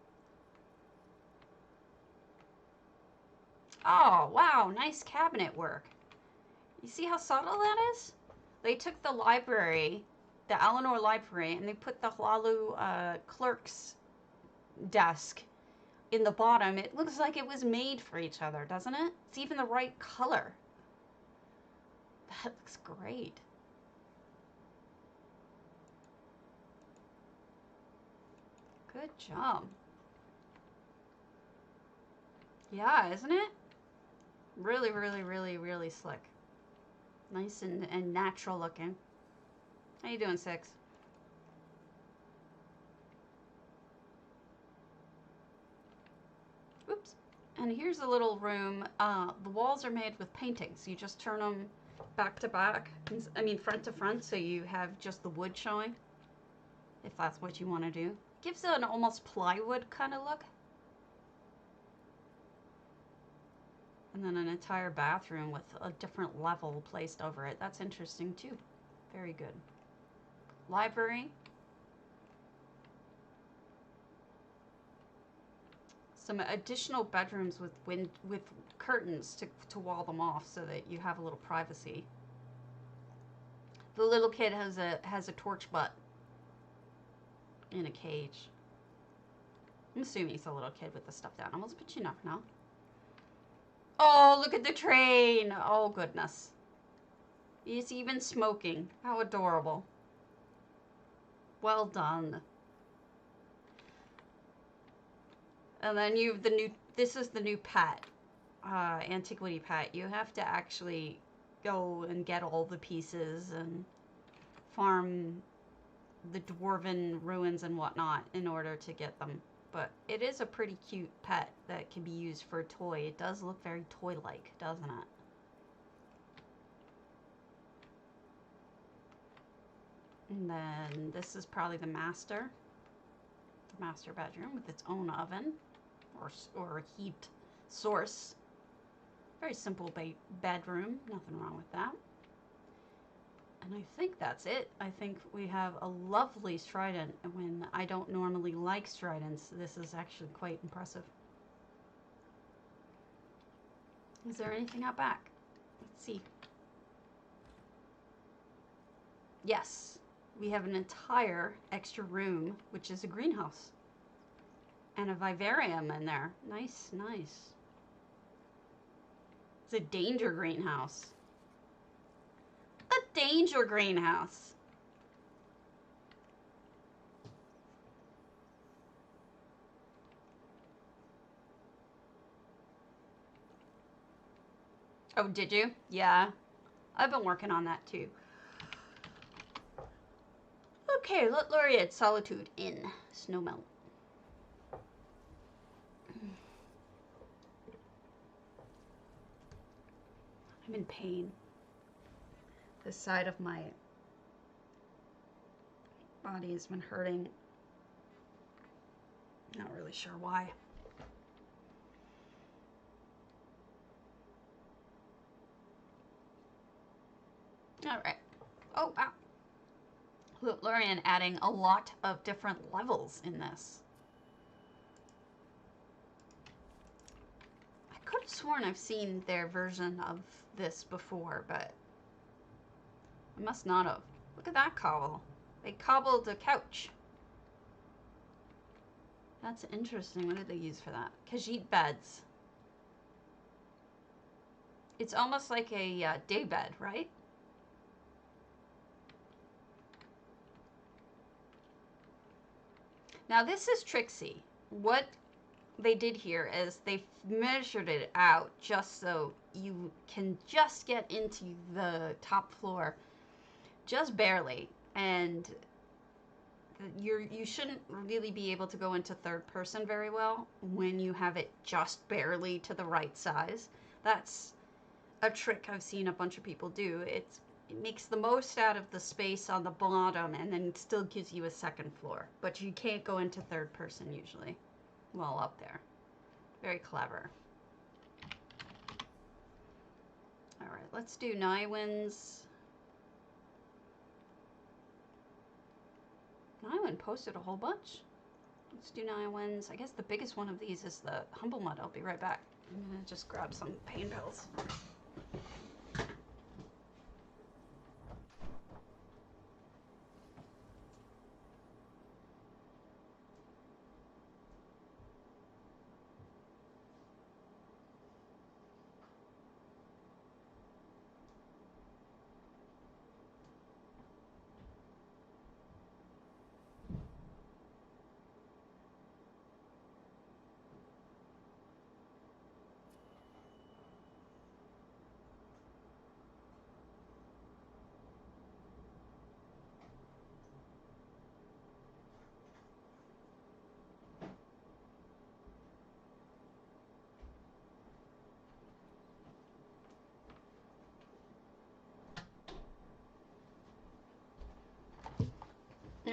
Oh, wow. Nice cabinet work. You see how subtle that is? They took the library, the Eleanor library, and they put the Hlalu clerk's desk in the bottom. It looks like it was made for each other, doesn't it? It's even the right color. That looks great. Good job. Yeah, isn't it? Really, really, really, really slick. Nice and natural looking. How you doing, Six? Oops. And here's a little room. The walls are made with paintings. You just turn them back to back. I mean, front to front, so you have just the wood showing. If that's what you want to do. Gives it an almost plywood kind of look. And then an entire bathroom with a different level placed over it. That's interesting too. Very good. Library. Some additional bedrooms with curtains to wall them off so that you have a little privacy. The little kid has a torch butt in a cage. I'm assuming he's a little kid with the stuffed animals, but you never know. Oh, look at the train. Oh, goodness. He's even smoking. How adorable. Well done. And then you've the new, this is the new pet, antiquity pet. You have to actually go and get all the pieces and farm the dwarven ruins and whatnot in order to get them. But it is a pretty cute pet that can be used for a toy. It does look very toy-like, doesn't it? And then this is probably the master bedroom with its own oven or heat source. Very simple bedroom, nothing wrong with that. And I think that's it. I think we have a lovely strident. When I don't normally like stridents, this is actually quite impressive. Is there anything out back? Let's see. Yes, we have an entire extra room, which is a greenhouse. And a vivarium in there. Nice, nice. It's a danger greenhouse. A danger greenhouse. Oh, did you? Yeah. I've been working on that too. Okay, Laureate Solitude in Snowmelt. I'm in pain. This side of my body has been hurting. Not really sure why. All right. Oh, wow. Lurian adding a lot of different levels in this. I could have sworn I've seen their version of this before, but I must not have. Look at that cobble. They cobbled a couch. That's interesting. What did they use for that? Khajiit beds. It's almost like a day bed, right? Now this is Trixie. What they did here is they measured it out just so you can just get into the top floor just barely, and you shouldn't really be able to go into third person very well when you have it just barely to the right size. That's a trick I've seen a bunch of people do. It makes the most out of the space on the bottom and then it still gives you a second floor. But you can't go into third person usually while up there. Very clever. Alright, let's do Nywin's. Nywin posted a whole bunch. Let's do Nywin's. I guess the biggest one of these is the Humble Mud. I'll be right back. I'm gonna just grab some pain pills.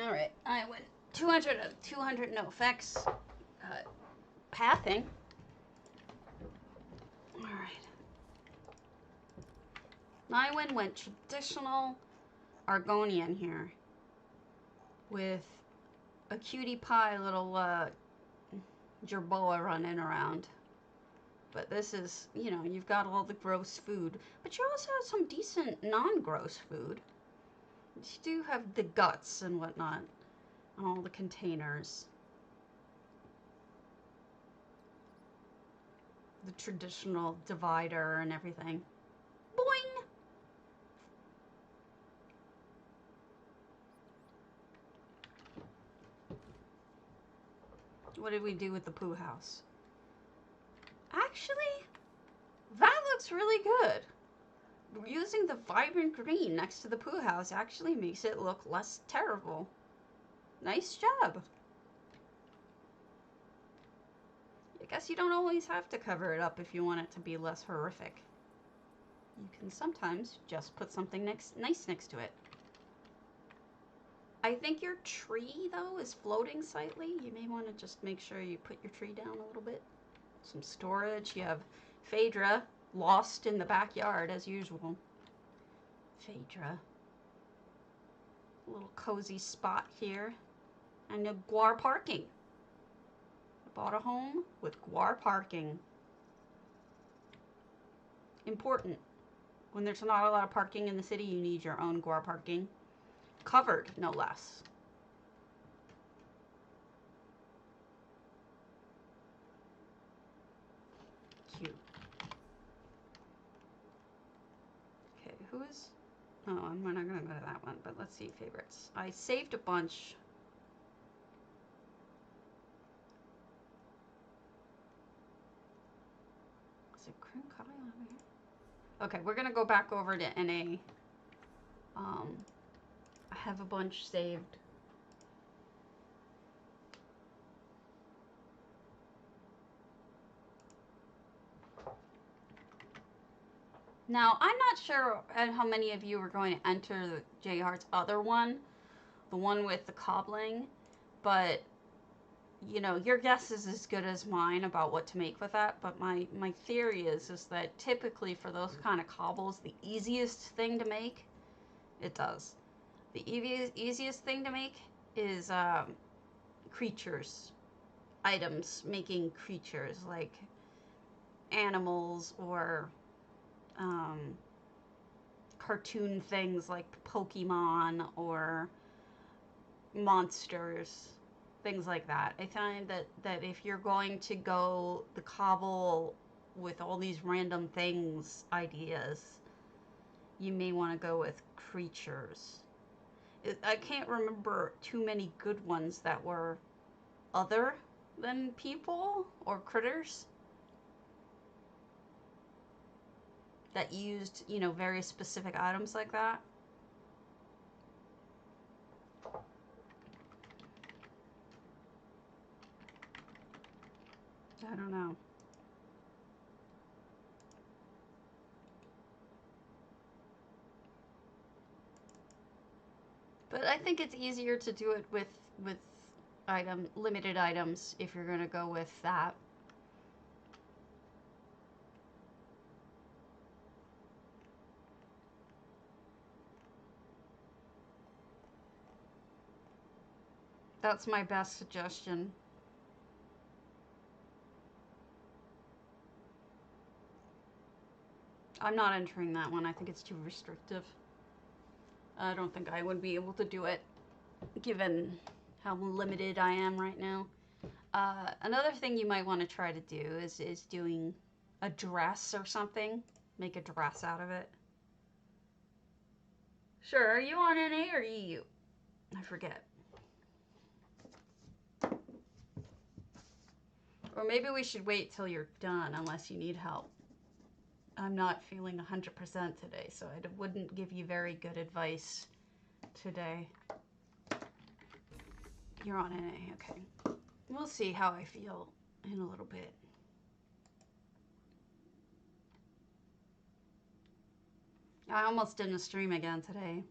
All right, I went 200 no effects. Pathing. All right. Nywin went traditional Argonian here with a cutie pie little jerboa running around. But this is, you know, you've got all the gross food, but you also have some decent non-gross food. You do have the guts and whatnot, all the containers. The traditional divider and everything. Boing! What did we do with the poo house? Actually, that looks really good. Using the vibrant green next to the poo house actually makes it look less terrible. Nice job. I guess you don't always have to cover it up if you want it to be less horrific. You can sometimes just put something nice next to it. I think your tree, though, is floating slightly. You may want to just make sure you put your tree down a little bit. Some storage. You have Phaedra lost in the backyard, as usual. Phaedra. A little cozy spot here. And a guar parking. I bought a home with guar parking. Important. When there's not a lot of parking in the city, you need your own guar parking. Covered, no less. Cute. Okay, who is... Oh, we're not going to go to that one, but let's see favorites. I saved a bunch. Is it Cream Kai on here? Okay, we're going to go back over to NA. I have a bunch saved. Now, I'm not sure how many of you are going to enter the J Heart's other one, the one with the cobbling, but, you know, your guess is as good as mine about what to make with that, but my theory is that typically for those kind of cobbles, the easiest thing to make, it does. The easiest thing to make is creatures, items, making creatures like animals or cartoon things like Pokemon or monsters, things like that. I find that if you're going to go the cobble with all these random things ideas, you may want to go with creatures. I can't remember too many good ones that were other than people or critters that used, you know, very specific items like that. I don't know. But I think it's easier to do it with limited items if you're going to go with that. That's my best suggestion. I'm not entering that one. I think it's too restrictive. I don't think I would be able to do it, given how limited I am right now. Another thing you might want to try to do is doing a dress or something. Make a dress out of it. Sure, are you on NA or EU? I forget. Or maybe we should wait till you're done, unless you need help. I'm not feeling 100% today, so I wouldn't give you very good advice today. You're on NA, okay. We'll see how I feel in a little bit. I almost didn't stream again today.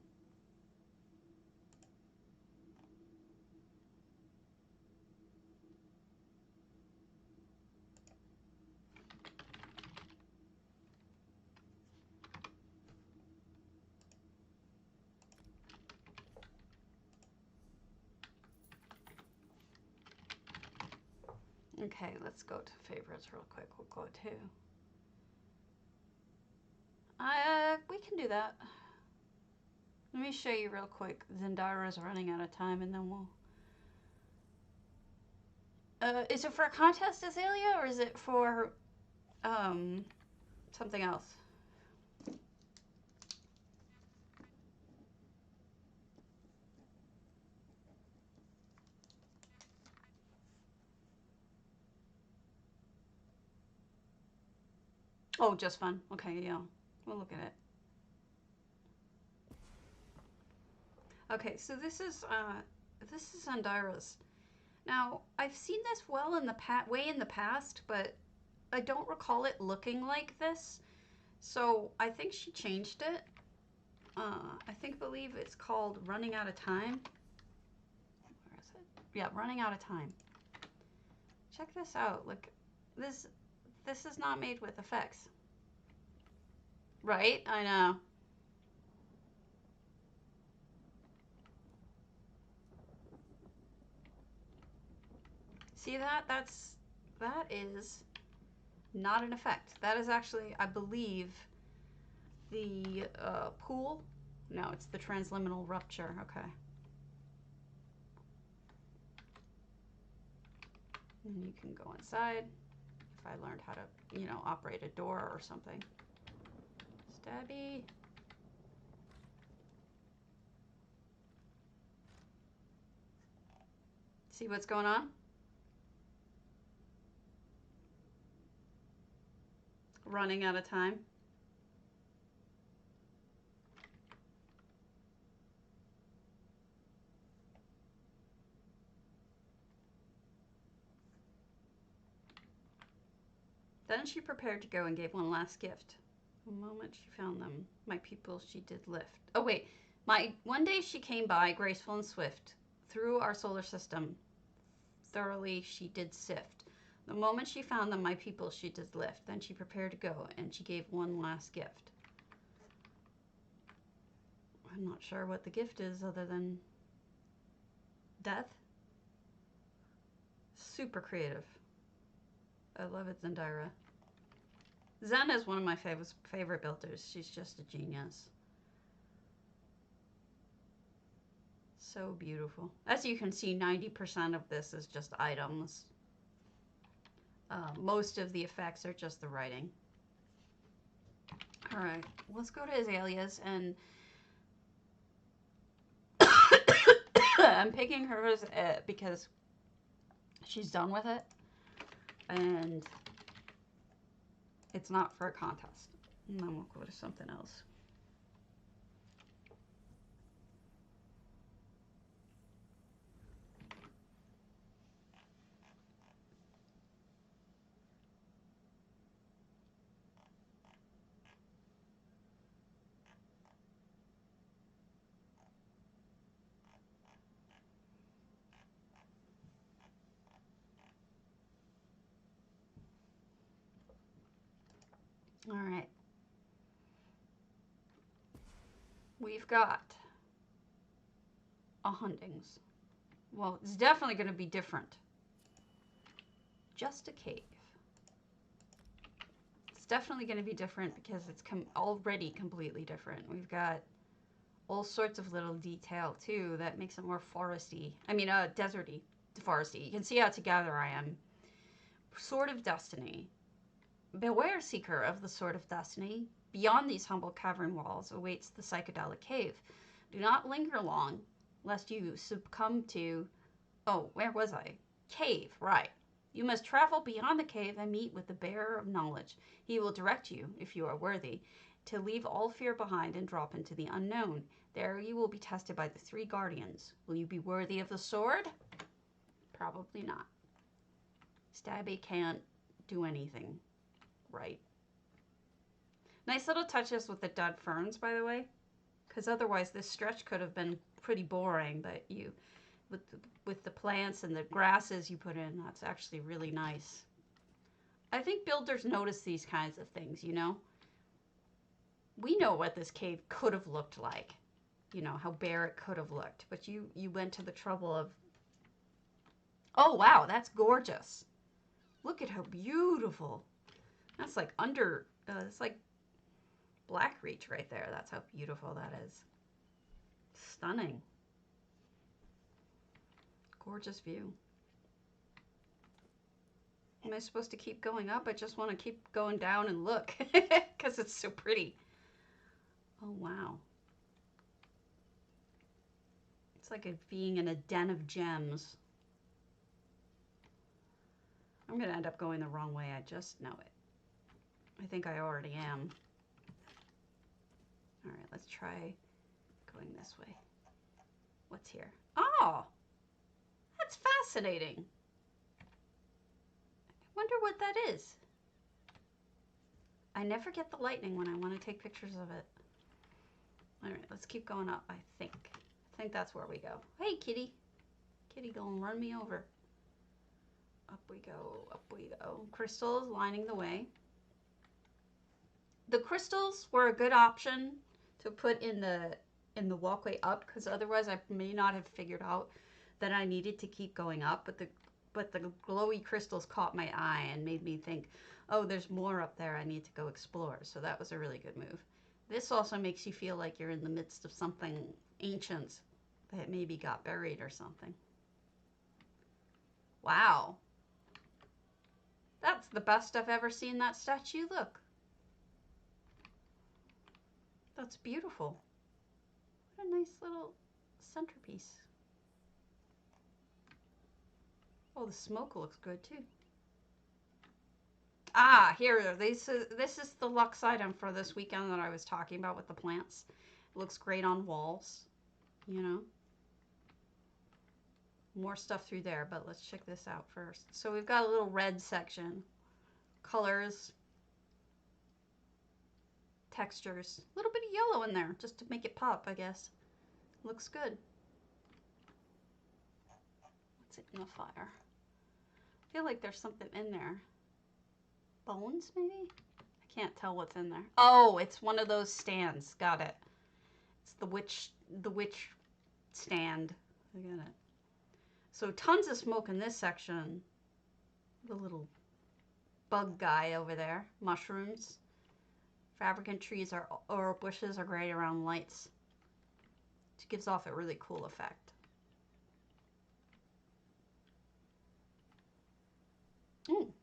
Okay, let's go to favorites real quick. We'll go to... we can do that. Let me show you real quick. Zendara's running out of time, and then we'll... is it for a contest, Azalea, or is it for, something else? Oh, just fun. Okay, yeah. We'll look at it. Okay, so this is This is Andira's. Now, I've seen this well in the way in the past, but I don't recall it looking like this. So I think she changed it. Believe it's called Running Out of Time. Where is it? Yeah, Running Out of Time. Check this out. Look, this is not made with effects. Right? I know. See that? That is not an effect. That is actually, I believe, the pool. No, it's the transliminal rupture. Okay. And you can go inside. If I learned how to, you know, operate a door or something. Stabby. See what's going on? Running out of time. Then she prepared to go and gave one last gift. The moment she found them, my people she did lift. Oh wait, one day she came by, graceful and swift, through our solar system. Thoroughly she did sift. The moment she found them, my people she did lift. Then she prepared to go, and she gave one last gift. I'm not sure what the gift is other than death. Super creative. I love it, Zendira. Zen is one of my favorite builders. She's just a genius. So beautiful. As you can see, 90% of this is just items. Most of the effects are just the writing. All right, let's go to Azalea's, and I'm picking hers because she's done with it, and it's not for a contest. And then we'll go to something else. All right. We've got a Hundings. Well, it's definitely going to be different. Just a cave. It's definitely going to be different because it's already completely different. We've got all sorts of little detail too that makes it more foresty. I mean, deserty, foresty. You can see how together I am. Sword of Destiny. Beware, seeker of the Sword of Destiny. Beyond these humble cavern walls awaits the psychedelic cave. Do not linger long, lest you succumb to... Oh, where was I? Cave, right. You must travel beyond the cave and meet with the bearer of knowledge. He will direct you, if you are worthy, to leave all fear behind and drop into the unknown. There you will be tested by the 3 guardians. Will you be worthy of the sword? Probably not. Stabby can't do anything right. Nice little touches with the dead ferns, by the way, because otherwise this stretch could have been pretty boring, but with the plants and the grasses you put in, that's actually really nice. I think builders notice these kinds of things, you know? We know what this cave could have looked like, you know, how bare it could have looked, but you went to the trouble of... Oh, wow, that's gorgeous. Look at how beautiful. That's like it's like Blackreach right there. That's how beautiful that is. Stunning. Gorgeous view. Am I supposed to keep going up? I just want to keep going down and look because it's so pretty. Oh, wow. It's like being in a den of gems. I'm going to end up going the wrong way. I just know it. I think I already am. All right, let's try going this way. What's here? Oh, fascinating. I wonder what that is. I never get the lightning when I want to take pictures of it. All right, let's keep going up, I think. I think that's where we go. Hey, kitty. Kitty, don't run me over. Up we go, up we go. Crystals lining the way. The crystals were a good option to put in the walkway up, because otherwise I may not have figured out that I needed to keep going up, but the glowy crystals caught my eye and made me think, oh, there's more up there I need to go explore. So that was a really good move. This also makes you feel like you're in the midst of something ancient that maybe got buried or something. Wow. That's the best I've ever seen that statue look. That's beautiful. What a nice little centerpiece. Oh, the smoke looks good too. Ah, here, this is the luxe item for this weekend that I was talking about with the plants. It looks great on walls, you know. More stuff through there, but let's check this out first. So we've got a little red section. Colors. Textures. A little bit of yellow in there, just to make it pop, I guess. Looks good. What's it in the fire? I feel like there's something in there. Bones, maybe? I can't tell what's in there. Oh, it's one of those stands. Got it. It's the witch stand. I got it. So tons of smoke in this section. The little bug guy over there. Mushrooms. Fabricant trees or bushes are great around lights. It gives off a really cool effect. Ooh.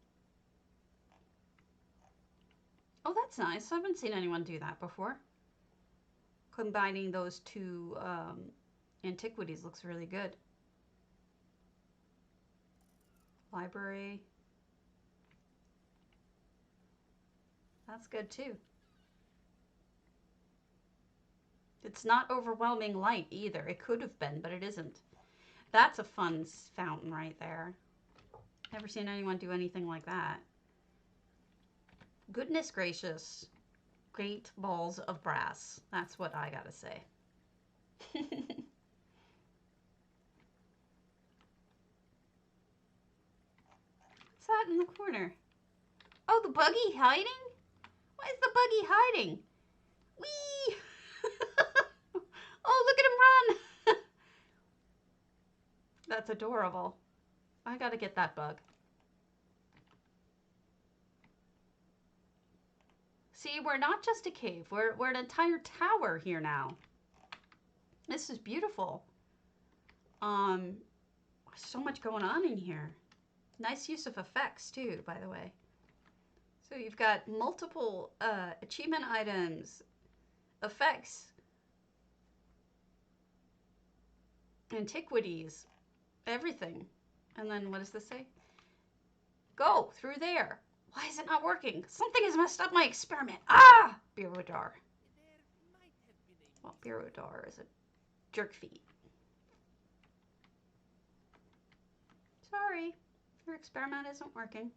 Oh, that's nice. I haven't seen anyone do that before. Combining those two antiquities looks really good. Library. That's good too. It's not overwhelming light either. It could have been, but it isn't. That's a fun fountain right there. Never seen anyone do anything like that. Goodness gracious. Great balls of brass. That's what I gotta say. What's that in the corner? Oh, the buggy hiding? Why is the buggy hiding? Whee! Oh, look at him run! That's adorable. I gotta get that bug. See, we're not just a cave. We're an entire tower here now. This is beautiful. So much going on in here. Nice use of effects too, by the way. So you've got multiple achievement items, effects, antiquities, everything. And then what does this say? Go through there. Why is it not working? Something has messed up my experiment. Ah! Birodar. Well, Birodar is a jerk feet. Sorry, your experiment isn't working.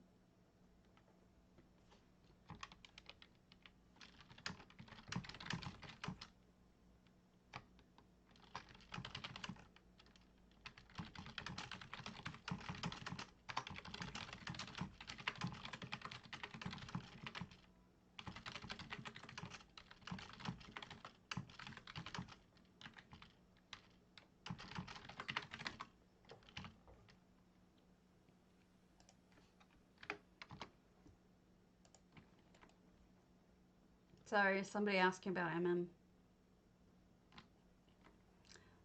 Sorry, somebody asking about MM.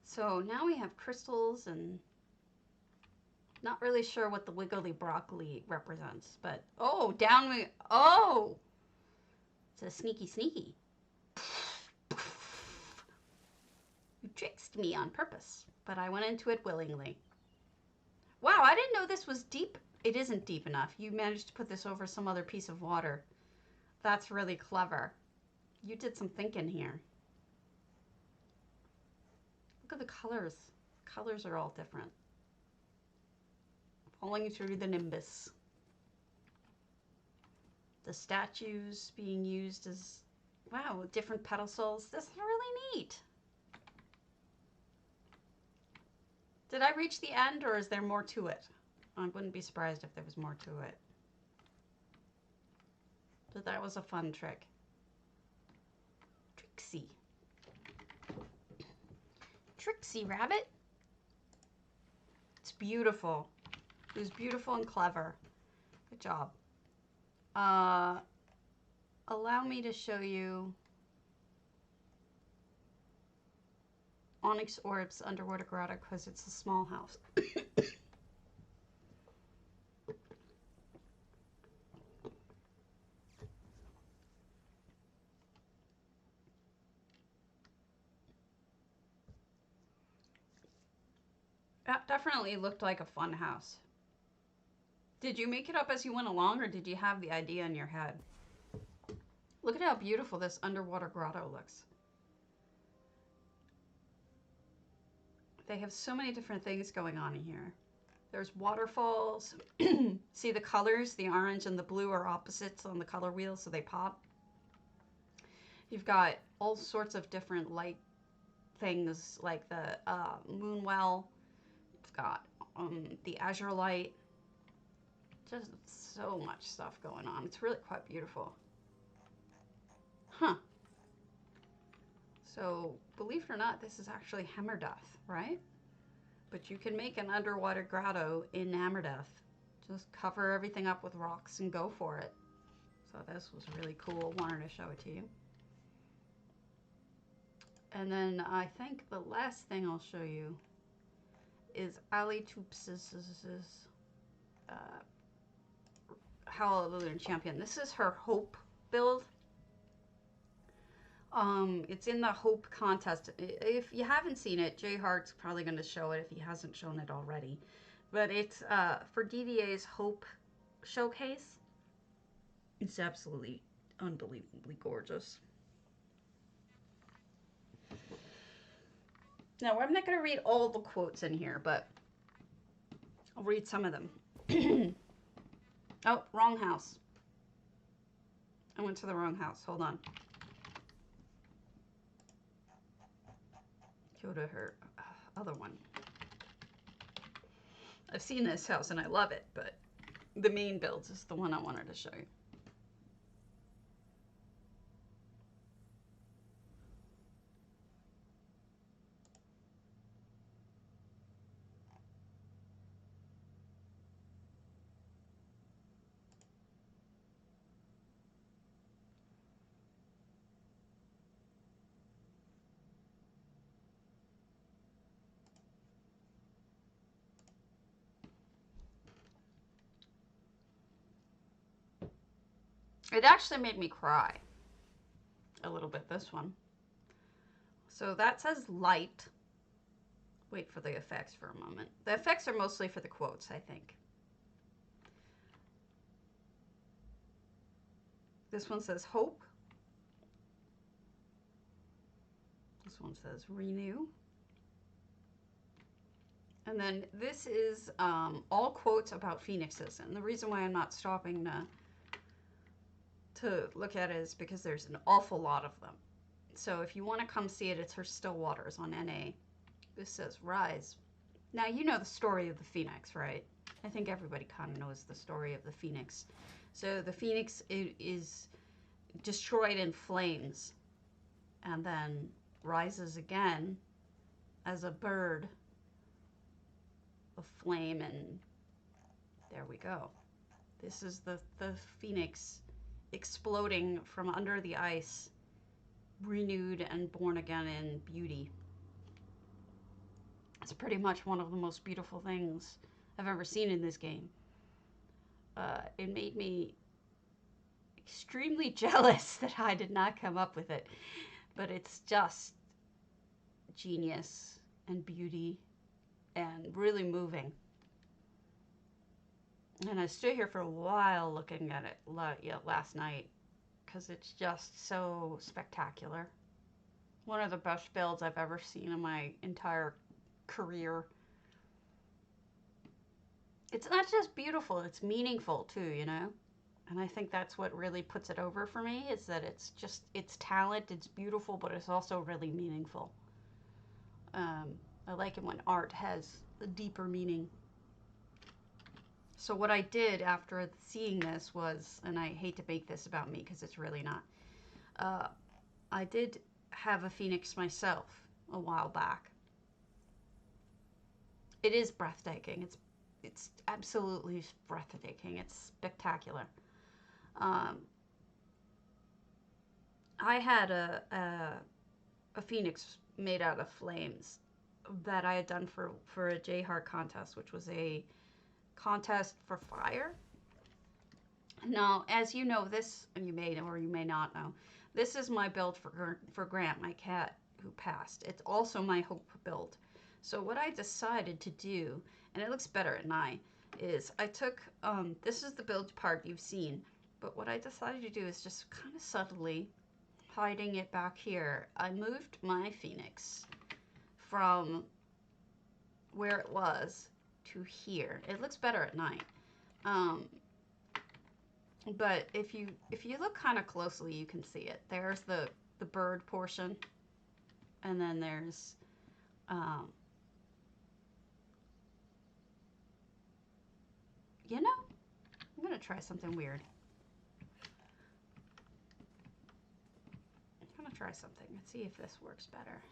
So now we have crystals and not really sure what the wiggly broccoli represents, but oh, down we, oh, it's a sneaky sneaky. You tricked me on purpose, but I went into it willingly. Wow, I didn't know this was deep. It isn't deep enough. You managed to put this over some other piece of water. That's really clever. You did some thinking here. Look at the colors. Colors are all different. falling through the nimbus. The statues being used as, wow, with different pedestals. This is really neat. Did I reach the end, or is there more to it? I wouldn't be surprised if there was more to it. But that was a fun trick. Trixie. Trixie Rabbit. It's beautiful. It was beautiful and clever. Good job. Allow me to show you Onyx Orbs Underwater Grotto because it's a small house. That definitely looked like a fun house. Did you make it up as you went along, or did you have the idea in your head? Look at how beautiful this underwater grotto looks. They have so many different things going on in here. There's waterfalls. See the colors? The orange and the blue are opposites on the color wheel, so they pop. You've got all sorts of different light things, like the moon well. You've got the azure light. Just so much stuff going on. It's really quite beautiful. Huh. So, believe it or not, this is actually Hammerdeath, right? But you can make an underwater grotto in Hammerdeath. Just cover everything up with rocks and go for it. So this was really cool. Wanted to show it to you. And then I think the last thing I'll show you is Ali Toops's Hallelujah Champion. This is her Hope build. It's in the Hope contest. If you haven't seen it, Jay Hart's probably going to show it if he hasn't shown it already. But it's for DVA's Hope showcase. It's absolutely unbelievably gorgeous. Now, I'm not going to read all the quotes in here, but I'll read some of them. Oh, wrong house. I went to the wrong house. Hold on. Go to her other one. I've seen this house and I love it, but the main builds is the one I wanted to show you. It actually made me cry a little bit, this one. So that says light. Wait for the effects for a moment. The effects are mostly for the quotes, I think. This one says hope. This one says renew. And then this is all quotes about phoenixes. And the reason why I'm not stopping to look at it is because there's an awful lot of them. So if you want to come see it, it's her Still Waters on NA. This says rise. Now you know the story of the phoenix, right? I think everybody kind of knows the story of the phoenix. So the phoenix is destroyed in flames and then rises again as a bird of flame, and there we go. This is the phoenix exploding from under the ice, renewed and born again in beauty. It's pretty much one of the most beautiful things I've ever seen in this game. It made me extremely jealous that I did not come up with it, but it's just genius and beauty and really moving. And I stood here for a while looking at it last night because it's just so spectacular. One of the best builds I've ever seen in my entire career. It's not just beautiful, it's meaningful too, you know? And I think that's what really puts it over for me is that it's just, it's talent, it's beautiful, but it's also really meaningful. Um, I like it when art has a deeper meaning. So what I did after seeing this was, and I hate to make this about me because it's really not, uh, I did have a phoenix myself a while back. It is breathtaking. It's absolutely breathtaking. It's spectacular. Um, I had a phoenix made out of flames that I had done for a J Heart contest, which was a contest for fire. Now, as you know, this, and you may know or you may not know, this is my build for Grant, my cat who passed. It's also my hope build. So what I decided to do, and it looks better at night, is I took, this is the build part you've seen, but what I decided to do is just kind of subtly hiding it back here. I moved my phoenix from where it was to here. It looks better at night. Um, but if you look kind of closely, you can see it. There's the bird portion, and then there's um, you know, I'm gonna try something weird. I'm gonna try something. Let's see if this works better.